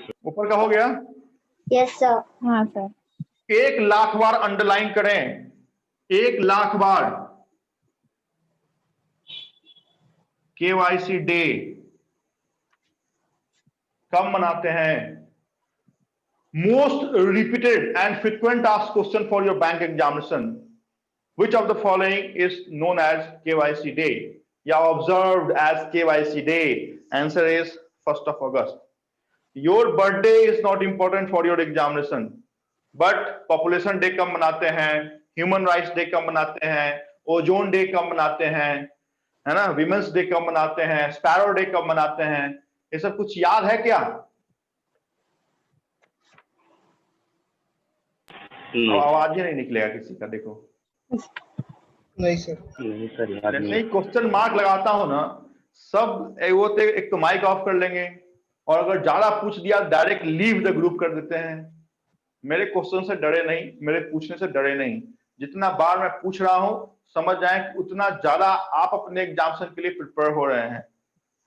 sir. ऊपर का हो गया? Yes sir. हाँ सर। 1 लाख बार अंडरलाइन करें, 1 लाख बार। KYC डे कब मनाते हैं? Most repeated and frequent asked question for your bank examination, which of the following is known as KYC day या observed as KYC day? Answer is 1st of August. Your birthday is not important for your examination, but population day कब मनाते हैं, human rights day कब मनाते हैं, ozone day कब मनाते हैं, है ना, विमेंस डे कब मनाते हैं, स्पैरो डे कब मनाते हैं, ये सब कुछ याद है क्या? आवाज ही नहीं निकलेगा किसी का। देखो नहीं सर। नहीं सर याद जैसे नहीं। ही क्वेश्चन मार्क लगाता हूं ना, सब वो एक तो माइक ऑफ कर लेंगे और अगर ज्यादा पूछ दिया डायरेक्ट लीव द ग्रुप कर देते हैं। मेरे क्वेश्चन से डरे नहीं, मेरे पूछने से डरे नहीं। जितना बार मैं पूछ रहा हूं समझ जाएं कि उतना ज्यादा आप अपने एग्जामिनेशन के लिए प्रिपेयर हो रहे हैं,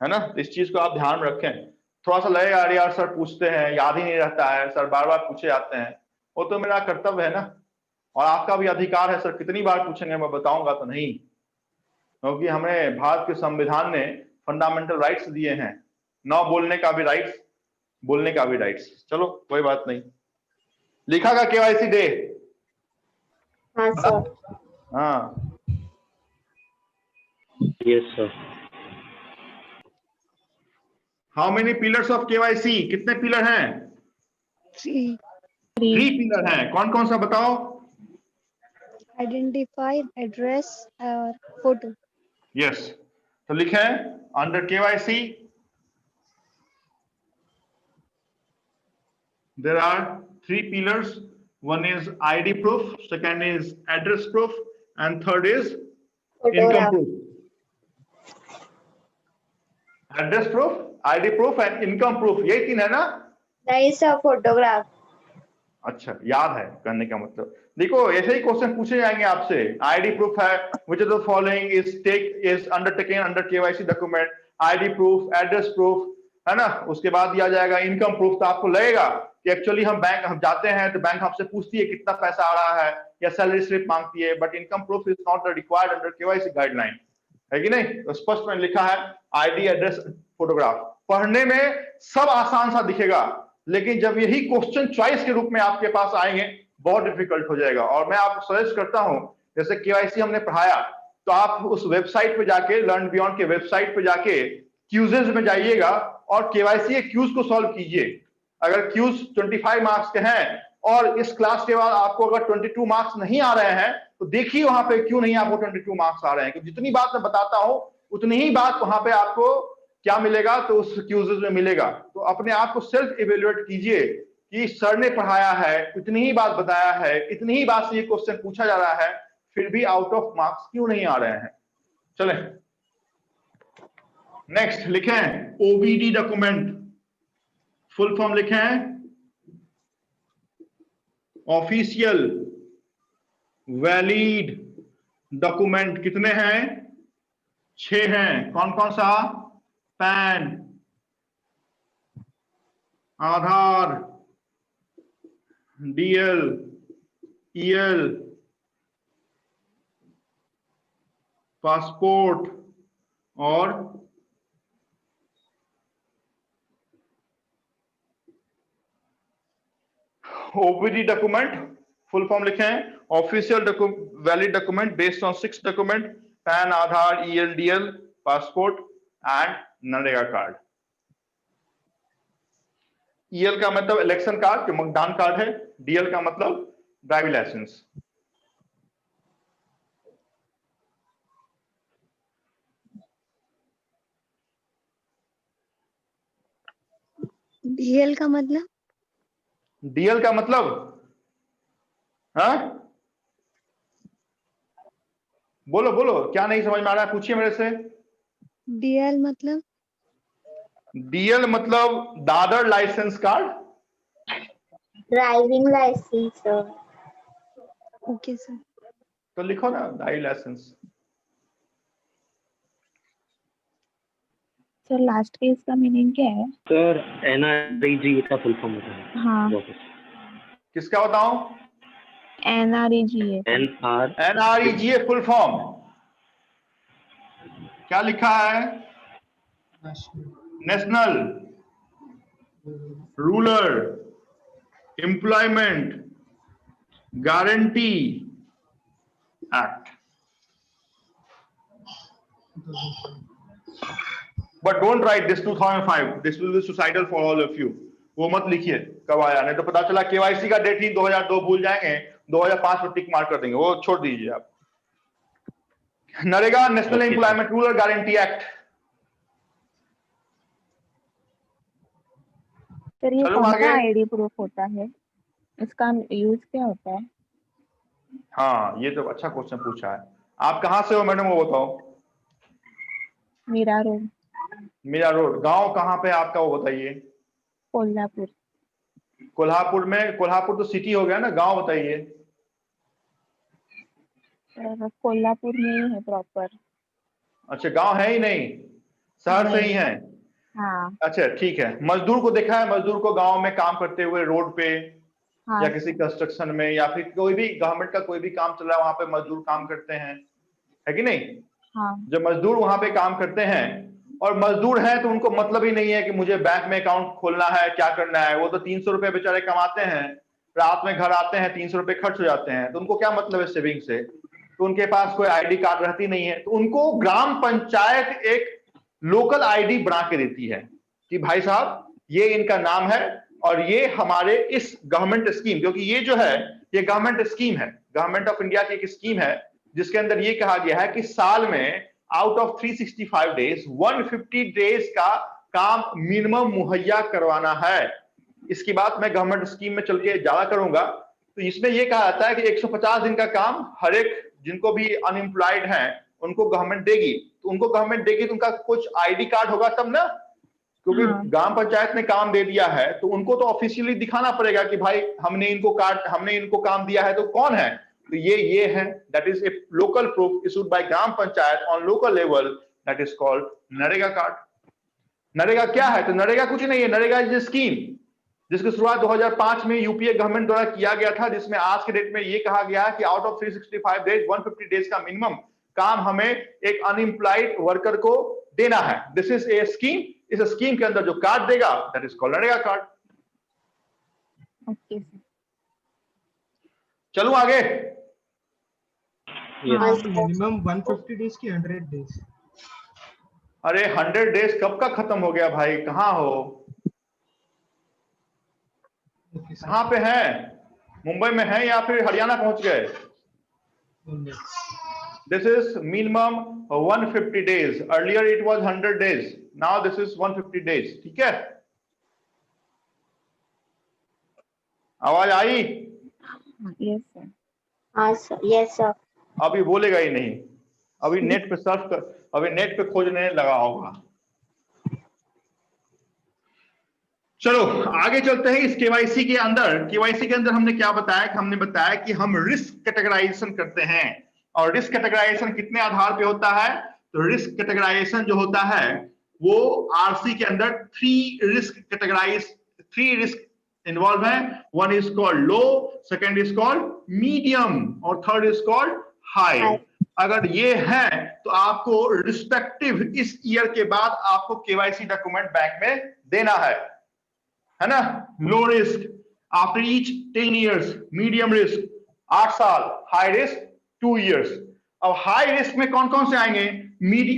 है ना। इस चीज को आप ध्यान में रखें। थोड़ा सा लगेगा अरे यार सर पूछते हैं याद ही नहीं रहता है, सर बार बार पूछे जाते हैं, वो तो मेरा कर्तव्य है ना, और आपका भी अधिकार है सर कितनी बार पूछेंगे मैं बताऊंगा तो नहीं, क्योंकि हमें भारत के संविधान ने फंडामेंटल राइट्स दिए हैं, न बोलने का भी राइट्स, बोलने का भी राइट्स। चलो कोई बात नहीं। लिखा का KYC डे? हाँ सर। हाँ yes sir. How many pillars of KYC? कितने पिलर हैं? 3. 3 पिलर हैं। कौन कौन सा बताओ? आइडेंटिफाई, एड्रेस और फोटो। यस, तो लिखे under KYC there are 3 pillars. One is ID proof, second is address proof, and third is income proof. Address proof, ID proof and income proof, यही 3 है ना? नहीं सर, फोटोग्राफ। अच्छा याद है कहने का मतलब। देखो ऐसे ही क्वेश्चन पूछे जाएंगे आपसे। ID proof है which of the following is undertaken under KYC document, ID proof, address proof, है ना। उसके बाद दिया जाएगा इनकम प्रूफ। तो आपको लगेगा कि एक्चुअली हम जाते हैं तो बैंक हमसे पूछती है कितना पैसा आ रहा है या सैलरी स्लिप मांगती है, but income proof is not required under KYC guideline, है कि नहीं। तो स्पष्ट में लिखा है ID, एड्रेस, फोटोग्राफ। पढ़ने में सब आसान सा दिखेगा, लेकिन जब यही क्वेश्चन चॉइस के रूप में आपके पास आएंगे बहुत डिफिकल्ट हो जाएगा। और मैं आपको सजेस्ट करता हूं, जैसे केवाईसी हमने पढ़ाया, तो आप उस वेबसाइट पे जाके, लर्न बियॉन्ड के वेबसाइट पे जाके क्यूजेज में जाइएगा और केवाईसी के क्यूज को सॉल्व कीजिए। अगर क्यूज 25 मार्क्स के हैं और इस क्लास के बाद आपको अगर 22 मार्क्स नहीं आ रहे हैं तो देखिए वहां पे क्यों नहीं आपको 22 मार्क्स आ रहे हैं, क्योंकि जितनी बात मैं बताता हूं उतनी ही बात वहां पे आपको क्या मिलेगा, तो उस क्यूजेज में मिलेगा। तो अपने आप को सेल्फ इवेल्युएट कीजिए कि सर ने पढ़ाया है, इतनी ही बात बताया है, इतनी ही बात से ये क्वेश्चन पूछा जा रहा है, फिर भी आउट ऑफ मार्क्स क्यों नहीं आ रहे हैं। चलें नेक्स्ट लिखें ओबीडी डॉक्यूमेंट, फुल फॉर्म लिखें ऑफिशियल वैलिड डॉक्यूमेंट। कितने हैं? 6 हैं। कौन कौन सा? पैन, आधार, डीएल, ईएल, पासपोर्ट और ओबीडी डॉक्यूमेंट। फुल फॉर्म लिखें official valid document based on 6 document, pan, Aadhaar, EL, DL, passport and NREGA card. EL का मतलब इलेक्शन कार्ड, जो मतदान कार्ड है। डीएल का मतलब ड्राइविंग लाइसेंस। डीएल का मतलब? डीएल का मतलब, हाँ बोलो बोलो, क्या नहीं समझ में आ रहा है पूछिए मेरे से। डीएल मतलब? डीएल मतलब दादर licence card. Driving licence sir. Okay sir. तो लिखो ना ड्राइविंग लाइसेंस। सर लास्ट के इसका मीनिंग क्या है? सर एनआरईजी का फुल फॉर्म होता है। हाँ। किसका बताऊं? एनआरईजीए। एनआरईजीए फुल फॉर्म क्या लिखा है? National rural employment guarantee act. But don't write this 2005, this will be suicidal for all of you. वो मत लिखिए कब आया, नहीं तो पता चला केवाईसी का डेट ही 2002 भूल जाएंगे, 2005 पर टिक मार्क कर देंगे, वो छोड़ दीजिए आप। NREGA national employment rural guarantee act. Sir ये कौन सा आईडी प्रूफ होता है, इसका यूज क्या होता है? हाँ ये तो अच्छा क्वेश्चन पूछा है। आप कहाँ से हो मैडम वो बताओ? मीरा रोड। मीरा रोड। गांव कहाँ पे आपका वो बताइए? कोल्हापुर। कोल्हापुर में, कोल्हापुर तो सिटी हो गया ना, गांव बताइए। कोल्हापुर में ही है प्रॉपर। अच्छा गांव है ही नहीं, शहर से ही है। हाँ। अच्छा ठीक है। मजदूर को देखा है, मजदूर को गांव में काम करते हुए रोड पे, हाँ। या किसी कंस्ट्रक्शन में, या फिर कोई भी गवर्नमेंट का कोई भी काम चल रहा है वहां पे मजदूर काम करते हैं, है कि नहीं? हाँ। जब मजदूर वहां पे काम करते हैं और मजदूर हैं तो उनको मतलब ही नहीं है कि मुझे बैंक में अकाउंट खोलना है, क्या करना है। वो तो 300 रुपए बेचारे कमाते हैं, रात में घर आते हैं 300 रुपए खर्च हो जाते हैं, तो उनको क्या मतलब है सेविंग से? तो उनके पास कोई आईडी कार्ड रहती नहीं है, तो उनको ग्राम पंचायत एक लोकल आईडी बना के देती है कि भाई साहब ये इनका नाम है और ये हमारे इस गवर्नमेंट स्कीम, क्योंकि ये जो है ये गवर्नमेंट स्कीम है, गवर्नमेंट ऑफ इंडिया की एक स्कीम है जिसके अंदर ये कहा गया है कि साल में आउट ऑफ 365 डेज 150 डेज का काम मिनिमम मुहैया करवाना है। इसकी बात मैं गवर्नमेंट स्कीम में चल के ज्यादा करूंगा। तो इसमें यह कहा जाता है कि 150 दिन का काम हर एक जिनको भी अनएम्प्लॉयड हैं उनको गवर्नमेंट देगी। तो उनको गवर्नमेंट देगी तो उनका कुछ आईडी कार्ड होगा तब ना, क्योंकि ग्राम पंचायत ने काम दे दिया है तो उनको तो ऑफिशियली दिखाना पड़ेगा कि भाई हमने इनको काम दिया है। तो कौन है? तो ये है, that is a local proof issued by gram panchayat on local level, that is called NREGA card. NREGA क्या है? तो नरेगा कुछ नहीं है, नरेगा इज ए स्कीम जिसकी शुरुआत 2005 में यूपीए गवर्नमेंट द्वारा किया गया था, जिसमें आज के डेट में ये कहा गया है कि आउट ऑफ 365 डेज 150 डेज का मिनिमम काम हमें एक अनएम्प्लॉयड वर्कर को देना है। This is A scheme. इस स्कीम के अंदर जो कार्ड देगा that is called NREGA card. Okay sir. चलूं आगे? हाँ सर। मिनिमम 150 डेज की 100 डेज? अरे 100 डेज कब का खत्म हो गया भाई, कहाँ हो? कहाँ पे है? मुंबई में है या फिर हरियाणा पहुंच गए? This is minimum 150 days. Earlier it was 100 days. Now this is 150 days. ठीक है? आवाज आई? Yes sir. हाँ सर, यस सर। अभी बोलेगा ही नहीं, अभी नेट पे सर्च कर, अभी नेट पे खोजने लगा होगा। चलो आगे चलते हैं। इस केवाईसी के अंदर, केवाईसी के अंदर हमने क्या बताया कि हमने बताया कि हम रिस्क कैटेगराइजेशन करते हैं, और रिस्क कैटेगराइजेशन कितने आधार पे होता है? तो रिस्क कैटेगराइजेशन जो होता है वो आरसी के अंदर थ्री रिस्क इन्वॉल्व है। One is called low, second is called medium, और थर्ड इज कॉल्ड हाई। अगर ये है तो आपको रिस्पेक्टिव इस ईयर के बाद आपको केवाईसी डॉक्यूमेंट बैंक में देना है ना? Low risk after each 10 years, medium risk 8 साल, हाई रिस्क 2 years। अब हाई रिस्क में कौन कौन से आएंगे?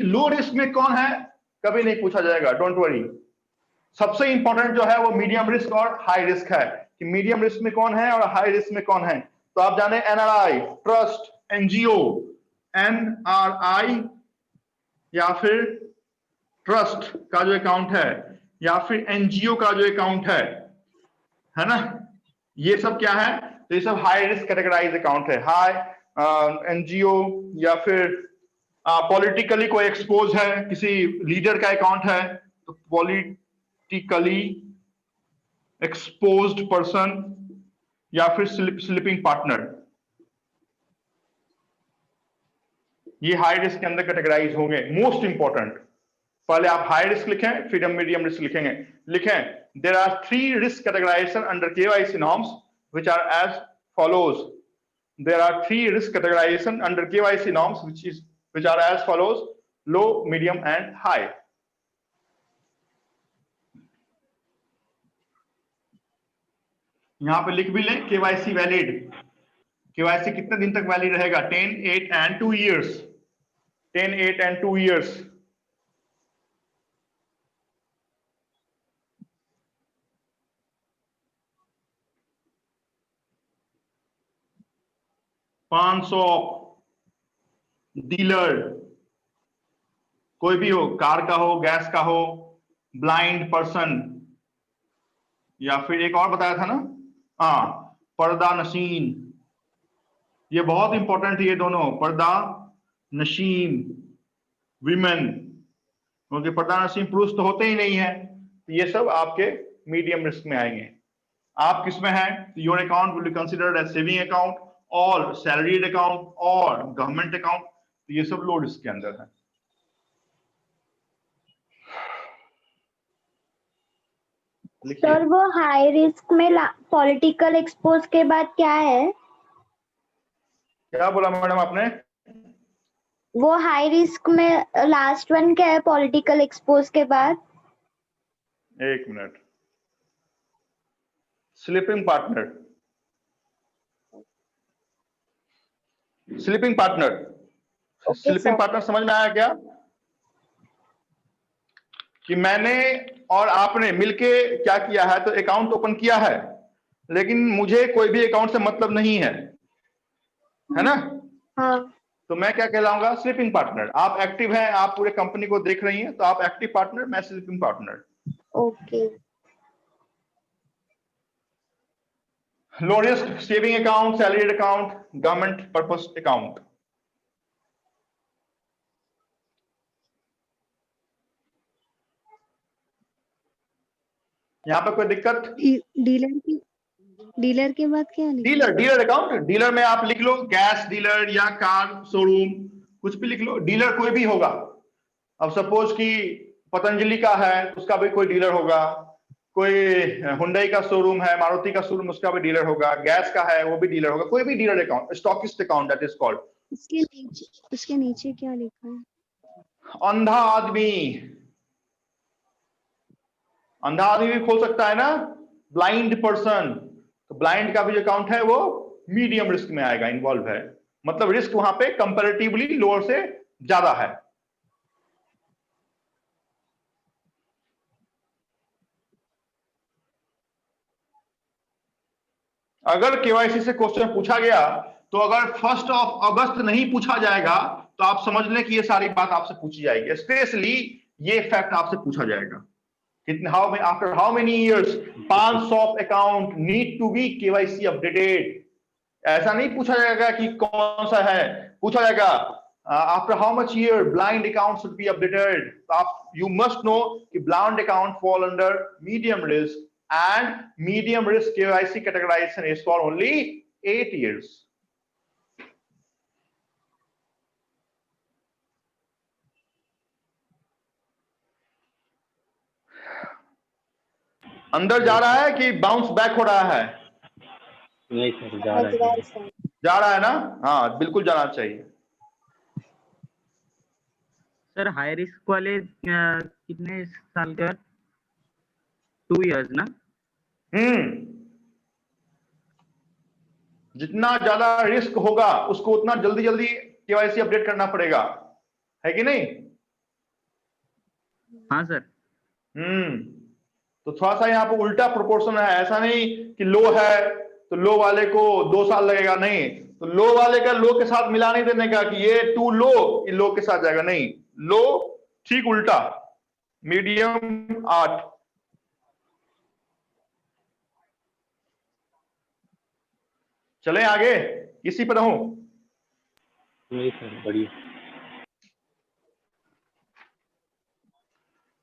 लो रिस्क में कौन है कभी नहीं पूछा जाएगा, डोंट वरी। सबसे इंपॉर्टेंट जो है वो मीडियम रिस्क और हाई रिस्क है, कि मीडियम रिस्क में कौन है और हाई रिस्क में कौन है। तो आप जाने एनआरआई, ट्रस्ट, एनजीओ, एनआरआई या फिर ट्रस्ट का जो अकाउंट है या फिर एनजीओ का जो अकाउंट है ना, ये सब क्या है? तो ये सब हाई रिस्क कैटेगराइज अकाउंट है। हाई एनजीओ या फिर पॉलिटिकली कोई एक्सपोज है, किसी लीडर का अकाउंट है तो पॉलिटिकली एक्सपोज्ड पर्सन या फिर स्लिपिंग पार्टनर, ये हाई रिस्क के अंदर कैटेगराइज होंगे। मोस्ट इंपॉर्टेंट, पहले आप हाई रिस्क लिखें फिर हम मीडियम रिस्क लिखेंगे। लिखें, there are 3 risk categorization under KYC norms which are as follows. There are 3 risk categorization under KYC norms which are as follows: low, medium and high. यहां पे लिख भी लें केवाईसी वैलिड। केवाईसी कितने दिन तक वैलिड रहेगा? 10, 8 and 2 years। 10, 8 and 2 years। Dealer कोई भी हो, कार का हो, गैस का हो, ब्लाइंड पर्सन, या फिर एक और बताया था ना, पर्दा नशीन। ये बहुत इंपॉर्टेंट है ये दोनों, पर्दा नशीन विमेन, क्योंकि पर्दा नशीन पुरुष तो होते ही नहीं है। तो ये सब आपके मीडियम रिस्क में आएंगे। आप किसमें हैं? Your account will be considered as saving account और सैलरीड अकाउंट और गवर्नमेंट अकाउंट। तो ये सब लो रिस्क के अंदर है। सर वो हाई रिस्क में पॉलिटिकल एक्सपोज के बाद क्या है? क्या बोला मैडम आपने? वो हाई रिस्क में लास्ट वन क्या है पॉलिटिकल एक्सपोज के बाद? एक minute, sleeping partner. Sleeping partner, sleeping partner समझ में आया क्या? कि मैंने और आपने मिलके क्या किया है? तो अकाउंट ओपन किया है, लेकिन मुझे कोई भी अकाउंट से मतलब नहीं है ना? हाँ। तो मैं क्या कहलाऊंगा? Sleeping partner. आप एक्टिव हैं, आप पूरे कंपनी को देख रही हैं, तो आप एक्टिव पार्टनर, मैं sleeping partner. Okay. Low risk saving account, salaried account, government purpose account. यहाँ पे कोई दिक्कत? डीलर के बाद क्या लिखा? Dealer account. डीलर में आप लिख लो गैस डीलर या कार शोरूम, कुछ भी लिख लो। डीलर कोई भी होगा। अब सपोज कि पतंजलि का है, उसका भी कोई डीलर होगा। कोई हुंडई का शोरूम है, मारुति का शोरूम, उसका भी डीलर होगा। गैस का है, वो भी डीलर होगा। कोई भी dealer account, stockist account that is called. उसके नीचे क्या लिखा है? अंधा आदमी। अंधा आदमी भी खोल सकता है ना, ब्लाइंड पर्सन। तो ब्लाइंड का भी जो अकाउंट है वो मीडियम रिस्क में आएगा, इन्वॉल्व है, मतलब रिस्क वहां पे कंपैरेटिवली लोअर से ज्यादा है। अगर केवाईसी से क्वेश्चन पूछा गया तो अगर 1 अगस्त नहीं पूछा जाएगा तो आप समझ लें कि ये सारी बात आपसे पूछी जाएगी, स्पेशली ये फैक्ट आपसे पूछा जाएगा। कितने after how many years 500 account need to be KYC updated. ऐसा नहीं पूछा जाएगा कि कौन सा है, पूछा जाएगा after how much year blind account should be updated. तो आप यू मस्ट नो कि blind account fall under medium risk and medium risk KYC categorization is for only 8 years. अंदर जा रहा है कि बाउंस बैक हो रहा है? नहीं सर, जा रहा है। जा रहा है ना? हाँ बिल्कुल जाना चाहिए। सर हाई रिस्क वाले कितने साल का? 2 इयर्स ना? जितना ज्यादा रिस्क होगा उसको उतना जल्दी जल्दी केवाईसी अपडेट करना पड़ेगा, है कि नहीं? हाँ सर। तो थोड़ा सा यहाँ पे उल्टा प्रोपोर्शन है, ऐसा नहीं कि लो है तो लो वाले को 2 साल लगेगा, नहीं, तो लो वाले का लो के साथ मिला नहीं देने का कि ये टू लो ये लो के साथ जाएगा, नहीं, लो ठीक उल्टा, मीडियम 8। चले आगे, इसी पर रहूं? नहीं सर, बढ़िया।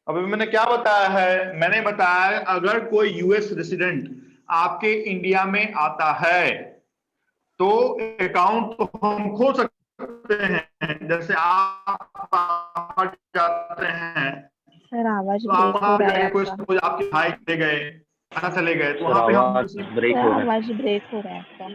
अभी मैंने क्या बताया है? मैंने बताया है अगर कोई यूएस रेसिडेंट आपके इंडिया में आता है तो अकाउंट तो हम खोल सकते हैं, जैसे आप बाहर जाते हैं सर आवाज तो आप ब्रेक हो रहा है कोई आपका। आपके भाई चले गए, खाना चले गए, तो सर वहां पे हम आवाज ब्रेक हो रहा है। आवाज ब्रेक हो रहा है आपका।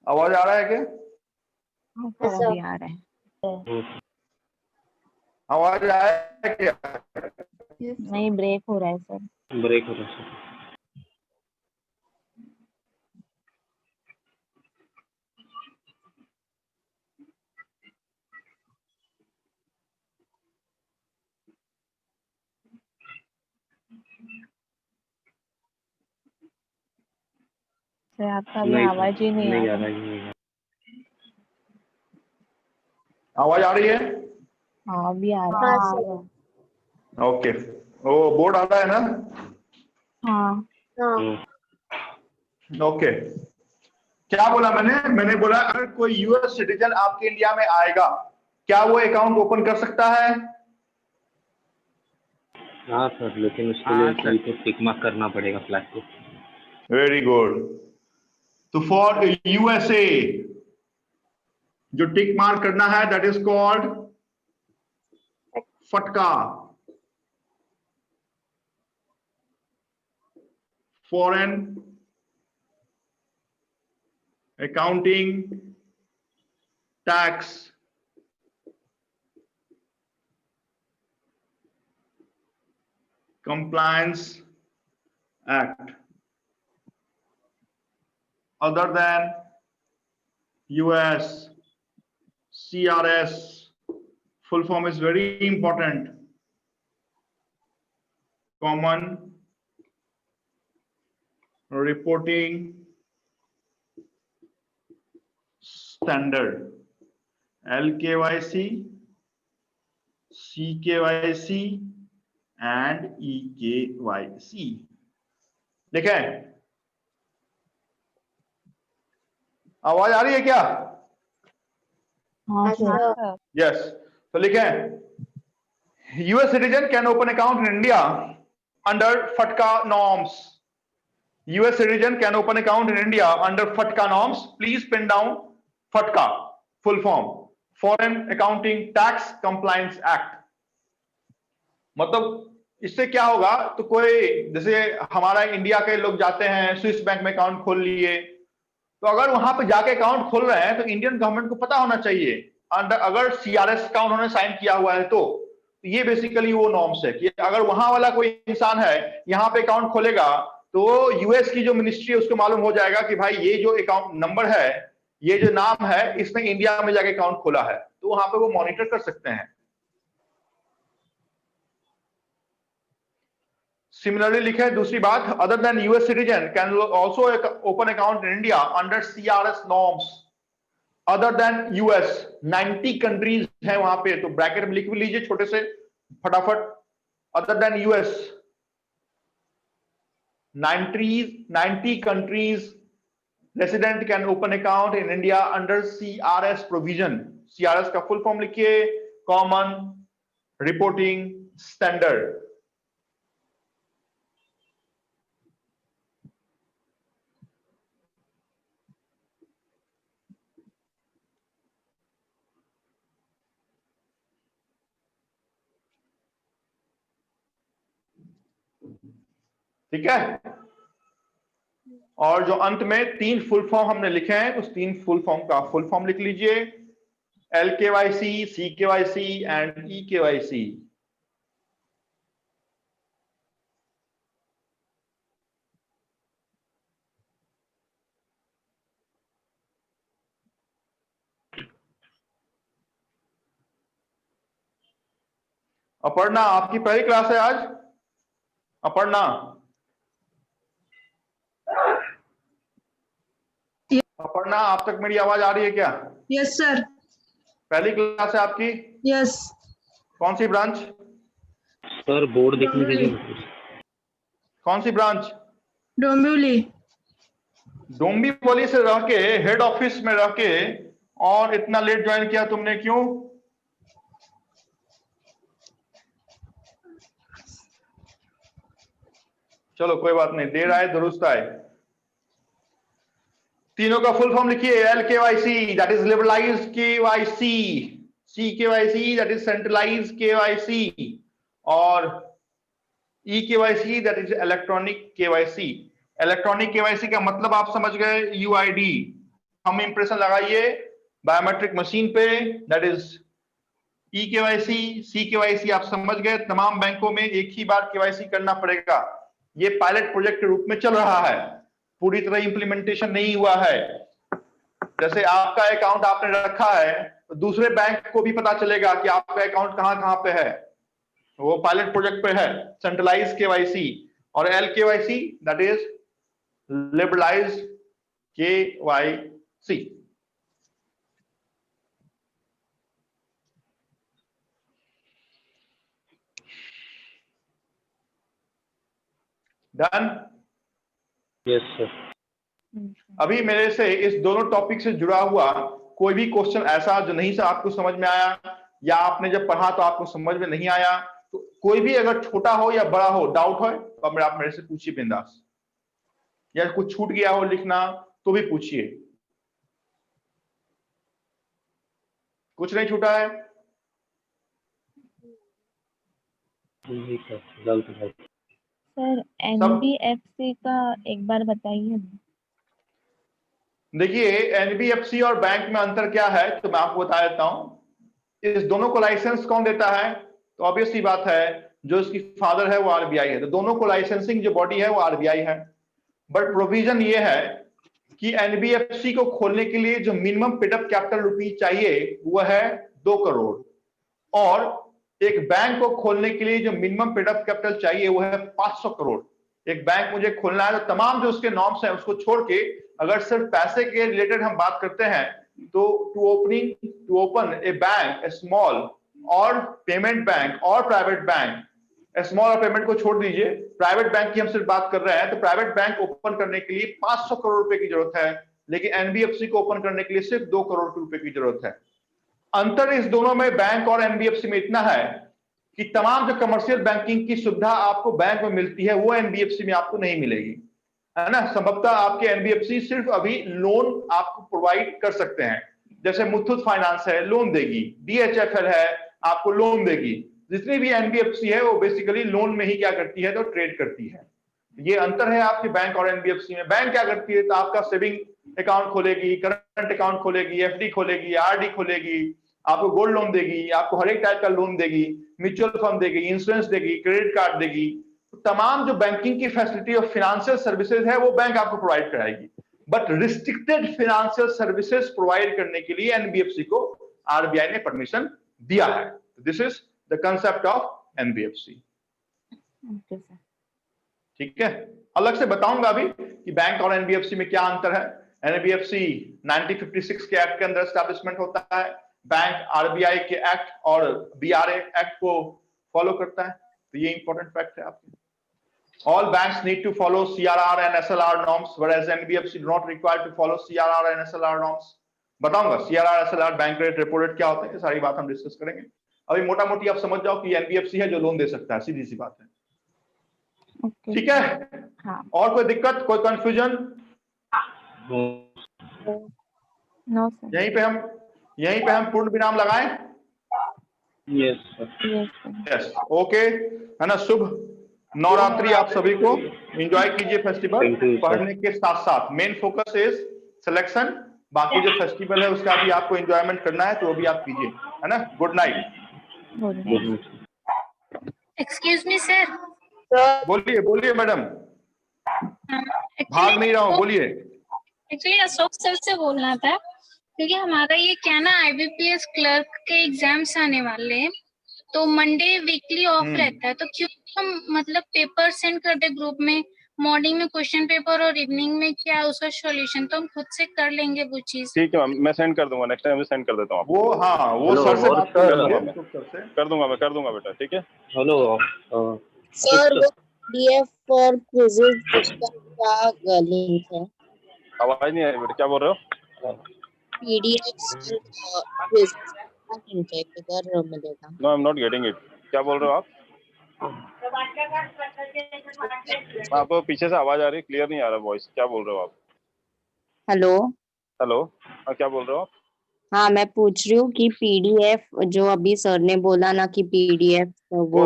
आवाज आ रहा है क्या? हाँ सर अभी आ रहा है। आवाज आ रहा है क्या? नहीं ब्रेक हो रहा है सर। ब्रेक हो रहा है सर। सर आपका अभी नहीं आवाज ही नहीं आ आ रहा। रहा है। आवाज आ रही है? हाँ अभी आ रहा है। ओके, ओ बोर्ड आ रहा है ना? हाँ ओके, क्या बोला मैंने बोला अगर कोई यूएस सिटीजन आपके इंडिया में आएगा क्या वो अकाउंट ओपन कर सकता है? हाँ सर, लेकिन उसके लिए तो टिक मार्क करना पड़ेगा फ्लैग को। Very good. तो फॉर यूएसए जो टिक मार्क करना है दैट इज कॉल्ड फटका, foreign accounting tax compliance act. Other than US CRS, full form is very important, common reporting standard, LKYC, CKYC and EKYC। देखें आवाज आ रही है क्या? हाँ सर। यस, तो लिखें US citizen can open account in India under FATCA norms. US citizen can open account in India under FATCA norms. Please pin down FATCA, full form, Foreign Accounting Tax Compliance Act. मतलब इससे क्या होगा, तो कोई जैसे हमारा India के लोग जाते हैं स्विस बैंक में अकाउंट खोल लिए, तो अगर वहां पे जाके अकाउंट खोल रहे हैं तो इंडियन गवर्नमेंट को पता होना चाहिए, अगर सीआरएस का उन्होंने साइन किया हुआ है तो ये बेसिकली वो नॉर्म्स है कि अगर वहां वाला कोई इंसान है यहाँ पे अकाउंट खोलेगा तो यूएस की जो मिनिस्ट्री है उसको मालूम हो जाएगा कि भाई ये जो अकाउंट नंबर है, ये जो नाम है, इसने इंडिया में जाके अकाउंट खोला है, तो वहां पे वो मॉनिटर कर सकते हैं। सिमिलरली लिखे है दूसरी बात, other than US citizen can also open account in India under CRS norms. Other than US 90 countries है वहां पे, तो ब्रैकेट में लिख भी लीजिए छोटे से फटाफट। Other than US 90 countries resident can open account in India under CRS provision। CRS का फुल फॉर्म लिखिए, कॉमन रिपोर्टिंग स्टैंडर्ड। ठीक है, और जो अंत में 3 फुल फॉर्म हमने लिखे हैं उस 3 फुल फॉर्म का फुल फॉर्म लिख लीजिए, LKYC, CKYC and EKYC। Aparna आपकी पहली क्लास है आज? अपर्णा, अपर्णा आप तक मेरी आवाज आ रही है क्या? Yes sir. पहली क्लास है आपकी? यस। कौन सी ब्रांच? सर बोर्ड देखने दीजिए। कौन सी ब्रांच? डोंबिवली। डोंबिवली से रह के हेड ऑफिस में रह के और इतना लेट ज्वाइन किया तुमने, क्यों? चलो कोई बात नहीं, देर आए दुरुस्त आए। तीनों का फुल फॉर्म लिखिए, LKYC that is liberalised KYC, CKYC that is centralised KYC, और EKYC that is electronic KYC। Electronic KYC का मतलब आप समझ गए, UID, हम इंप्रेशन लगाइए बायोमेट्रिक मशीन पे, दैट इज EKYC। CKYC आप समझ गए, तमाम बैंकों में एक ही बार KYC करना पड़ेगा। ये पायलट प्रोजेक्ट के रूप में चल रहा है, पूरी तरह इंप्लीमेंटेशन नहीं हुआ है। जैसे आपका अकाउंट आपने रखा है तो दूसरे बैंक को भी पता चलेगा कि आपका अकाउंट कहां कहां पे है, वो पायलट प्रोजेक्ट पे है, सेंट्रलाइज्ड KYC। और LKYC that is liberalised KYC। Done? Yes sir. अभी मेरे से इस दोनों टॉपिक से जुड़ा हुआ कोई भी क्वेश्चन ऐसा जो नहीं से आपको समझ में आया, या आपने जब पढ़ा तो आपको समझ में नहीं आया, तो कोई भी अगर छोटा हो या बड़ा हो, डाउट हो तो आप मेरे से पूछिए बिंदास, या कुछ छूट गया हो लिखना तो भी पूछिए। कुछ नहीं छूटा है? सर NBFC का एक बार बताइए। देखिए NBFC और बैंक में अंतर क्या है तो मैं आपको बता देता हूं। इस दोनों को लाइसेंस कौन देता है? तो ऑब्वियस सी बात है, जो इसकी फादर है वो RBI है, तो दोनों को लाइसेंसिंग जो बॉडी है वो RBI है। बट प्रोविजन ये है कि NBFC को खोलने के लिए जो मिनिमम पेड-अप कैपिटल रुपीज चाहिए वो है 2 करोड़, और एक बैंक को खोलने के लिए जो मिनिमम पेड-अप कैपिटल चाहिए वो है 500 करोड़। एक बैंक मुझे खोलना है तो तमाम जो उसके नॉर्म्स हैं उसको छोड़ के अगर सिर्फ पैसे के रिलेटेड हम बात करते हैं तो to open a bank, a small और पेमेंट बैंक और प्राइवेट बैंक, स्मॉल और पेमेंट को छोड़ दीजिए, प्राइवेट बैंक की हम सिर्फ बात कर रहे हैं, तो प्राइवेट बैंक ओपन करने के लिए 500 करोड़ रुपए की जरूरत है, लेकिन NBFC को ओपन करने के लिए सिर्फ 2 करोड़ रुपए की जरूरत है। अंतर इस दोनों में बैंक और NBFC में इतना है कि तमाम जो कमर्शियल बैंकिंग की सुविधा आपको बैंक में मिलती है वो एनबीएफसी में आपको नहीं मिलेगी, है ना। संभवतः आपके एनबीएफसी सिर्फ अभी लोन आपको प्रोवाइड कर सकते हैं, जैसे मुथूट फाइनेंस है लोन देगी, डीएचएफएल है आपको लोन देगी। जितनी भी एनबीएफसी है वो बेसिकली लोन में ही क्या करती है, तो ट्रेड करती है। ये अंतर है आपके बैंक और एनबीएफसी में। बैंक क्या करती है, तो आपका सेविंग अकाउंट खोलेगी, करंट अकाउंट खोलेगी, एफडी खोलेगी, आरडी खोलेगी, आपको गोल्ड लोन देगी, आपको हर एक टाइप का लोन देगी, म्यूचुअल फंड देगी, इंश्योरेंस देगी, क्रेडिट कार्ड देगी। तो तमाम जो बैंकिंग की फैसिलिटी और फाइनेंशियल सर्विसेज है वो बैंक आपको प्रोवाइड कराएगी। But restricted financial services provide करने के लिए एनबीएफसी को आरबीआई ने परमिशन दिया है। This is the concept of NBFC. ठीक है, अलग से बताऊंगा अभी कि बैंक और एनबीएफसी में क्या अंतर है। एनबीएफसी 1956 के एक्ट के अंदर एस्टैब्लिशमेंट होता है, बैंक आरबीआई के एक्ट और बीआरए एक्ट को फॉलो करता है। तो ये इंपॉर्टेंट फैक्ट है आपके। All banks need to follow CRR and SLR norms, whereas NBFC do not require to follow CRR and SLR norms. बताऊंगा CRR, SLR, bank rate, repo rate क्या होता है, ये सारी बात हम डिस्कस करेंगे। अभी मोटा मोटी आप समझ जाओ कि एनबीएफसी है जो लोन दे सकता है, सीधी सी बात है। ठीक है, हाँ। और कोई दिक्कत, कोई कंफ्यूजन? No sir. यहीं पे हम पूर्ण विराम लगाएं। यस, ओके, है ना। शुभ नवरात्रि आप सभी को, एंजॉय कीजिए फेस्टिवल। पढ़ने के साथ साथ मेन फोकस इज सिलेक्शन, बाकी जो फेस्टिवल है उसका भी आपको एंजॉयमेंट करना है तो वो भी आप कीजिए, है ना। Good night. Excuse me sir. बोलिए बोलिए मैडम, भाग नहीं रहा हूँ, बोलिए। एक्चुअली अशोक सर से बोलना था, क्योंकि हमारा ये क्या ना आईबीपीएस क्लर्क के एग्जाम्स आने वाले हैं, तो मंडे वीकली ऑफ रहता है, तो क्यों हम मतलब पेपर सेंड कर दे ग्रुप में, मॉर्निंग में क्वेश्चन पेपर और इवनिंग में क्या उसका सॉल्यूशन, तो हम खुद से कर लेंगे वो चीज। ठीक है, मैं सेंड कर दूंगा, नेक्स्ट टाइम सेंड कर देता हूँ। वो हाँ, वो सर से बात कर लेंगे, कर दूंगा, मैं कर दूंगा बेटा, ठीक है। हेलो सर, वो पीडीएफ फॉर क्विज़ेस उसका क्या लिंक है? आवाज नहीं आ रही बेटा, क्या बोल रहे हो? पीडीएफ क्विज़ का लिंक है, किधर मिलेगा? No, I am not getting it. क्या बोल रहे हो आप? आपको पीछे से आवाज आ रही है, क्लियर नहीं आ रहा वॉइस। क्या बोल रहे हो आप? हेलो। हेलो, हाँ, क्या बोल रहे हो आप? हाँ, मैं पूछ रही हूँ कि पीडीएफ जो अभी सर ने बोला ना कि पीडीएफ वो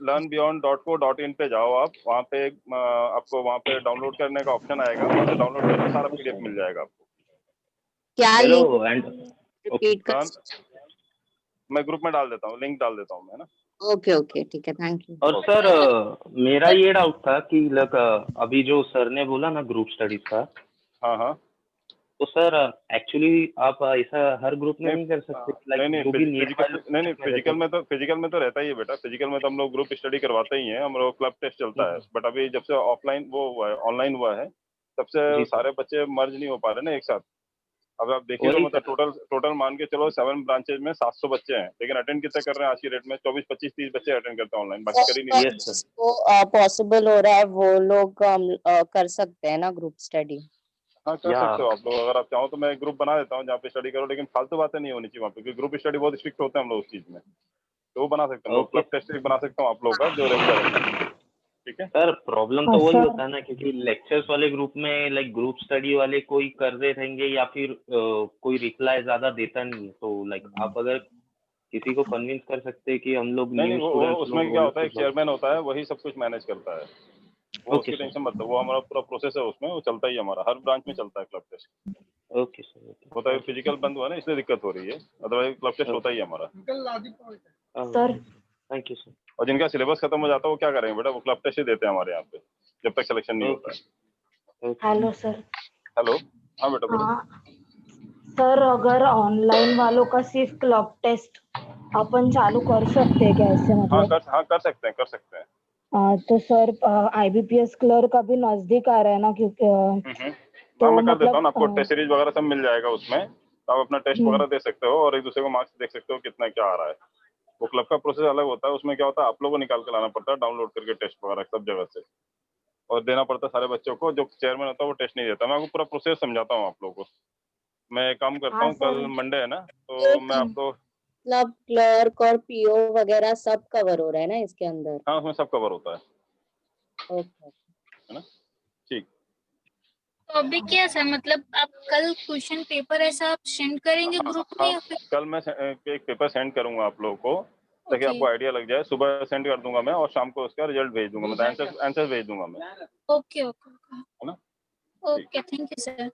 learnbeyond.co.in पे जाओ आप, वहाँ पे आपको वहाँ पे डाउनलोड करने का ऑप्शन आएगा, वहाँ से डाउनलोड करके सारा पीडीएफ मिल जाएगा आपको। क्या हेलो रिपीट कर? मैं ग्रुप में डाल देता हूँ, लिंक डाल देता हूँ मैं ना। ओके ओके, ठीक है, थैंक यू। और सर मेरा ये डाउट था कि अभी जो सर ने बोला ना ग्रुप स्टडीज का, हाँ हाँ, तो सर एक्चुअली आप ऐसा हर ग्रुप में नहीं कर सकते? नहीं, फिजिकल में तो रहता ही है बेटा। फिजिकल में तो हम लोग ग्रुप स्टडी करवाते ही हैं, हम लोग क्लब टेस्ट चलता है। बट अभी जब से ऑफलाइन वो हुआ है, ऑनलाइन हुआ है, तब से सारे बच्चे मर्ज नहीं हो पा रहे ना एक साथ। अब आप देखिए तो मतलब टोटल मान के चलो 7 ब्रांचेज में 700 बच्चे हैं, लेकिन अटेंड कितने कर रहे हैं आज की डेट में? 24, 25, 30 बच्चे अटेंड करते हैं ऑनलाइन, बाकी कर ही नहीं रहे। वो पॉसिबल हो रहा है, वो लोग कर सकते हैं ना ग्रुप स्टडी? हाँ, कर सकते हो आप लोग, अगर आप चाहो तो मैं एक ग्रुप बना देता हूँ जहाँ पे स्टडी करो, लेकिन फालतू बातें नहीं होनी चाहिए वहाँ पे, क्योंकि ग्रुप स्टडी बहुत स्ट्रिक्ट होते हैं हम लोग उस चीज में। तो वो बना सकते हैं, क्लब टेस्ट बना सकता हूँ आप लोग का जो रेगुलर। ठीक है सर, प्रॉब्लम तो वही होता है ना, क्योंकि लेक्चर्स वाले ग्रुप में ग्रुप स्टडी वाले कोई कर रहे रहेंगे या फिर कोई रिप्लाई ज्यादा देता नहीं है, तो आप अगर किसी को कन्विंस कर सकते हैं कि हम लोग नहीं, वो उसमें क्या होता है, चेयरमैन होता है, वही सब कुछ मैनेज करता है, वो उसकी टेंशन मत लो, वो हमारा पूरा प्रोसेस है उसमें, वो चलता ही हमारा हर ब्रांच में चलता है क्लब टेस्ट। ओके सर, होता है, फिजिकल बंद हुआ ना इसलिए दिक्कत हो रही है, अदरवाइज क्लब टेस्ट होता ही हमारा। Sir thank you sir. और जिनका सिलेबस खत्म हो जाता है वो क्या करेंगे बेटा, वो क्लब टेस्ट ही देते हैं हमारे यहाँ पे जब तक सिलेक्शन नहीं होता है। Hello sir. हेलो, हाँ बेटा बोलो। हाँ सर, अगर ऑनलाइन वालों का सिर्फ क्लब टेस्ट अपन चालू कर सकते हैं क्या ऐसे, मतलब? हाँ, कर सकते हैं। तो सर आईबीपीएस क्लर्क अभी नजदीक आ रहा है ना, क्योंकि तो मैं कर देता हूँ, आपको टेस्ट सीरीज वगैरह सब मिल जाएगा उसमें, तो आप अपना टेस्ट वगैरह दे सकते हो और एक दूसरे को मार्क्स देख सकते हो कितना क्या आ रहा है। वो क्लब का प्रोसेस अलग होता है, उसमें क्या होता है, आप लोगों को निकाल के लाना पड़ता है डाउनलोड करके टेस्ट वगैरह सब जगह से, और देना पड़ता है सारे बच्चों को। जो चेयरमैन होता है वो टेस्ट नहीं देता। मैं आपको पूरा प्रोसेस समझाता हूँ आप लोगों को। मैं एक काम करता हूँ, कल मंडे है ना, तो मैं आपको मतलब क्लर्क और पीओ वगैरह सब कवर हो रहा है ना इसके अंदर? हाँ, उसमें सब कवर होता है ओके। ना? ठीक। तो अभी क्या सर, मतलब आप कल क्वेश्चन पेपर ऐसा आप सेंड करेंगे ग्रुप में या फिर? कल मैं एक पेपर सेंड करूंगा आप लोगों को, ताकि Okay. आपको आइडिया लग जाए। सुबह सेंड कर दूंगा मैं और शाम को उसका रिजल्ट भेज दूंगा, मतलब आंसर भेज दूंगा मैं। ओके ओके है ना? Okay, thank you sir.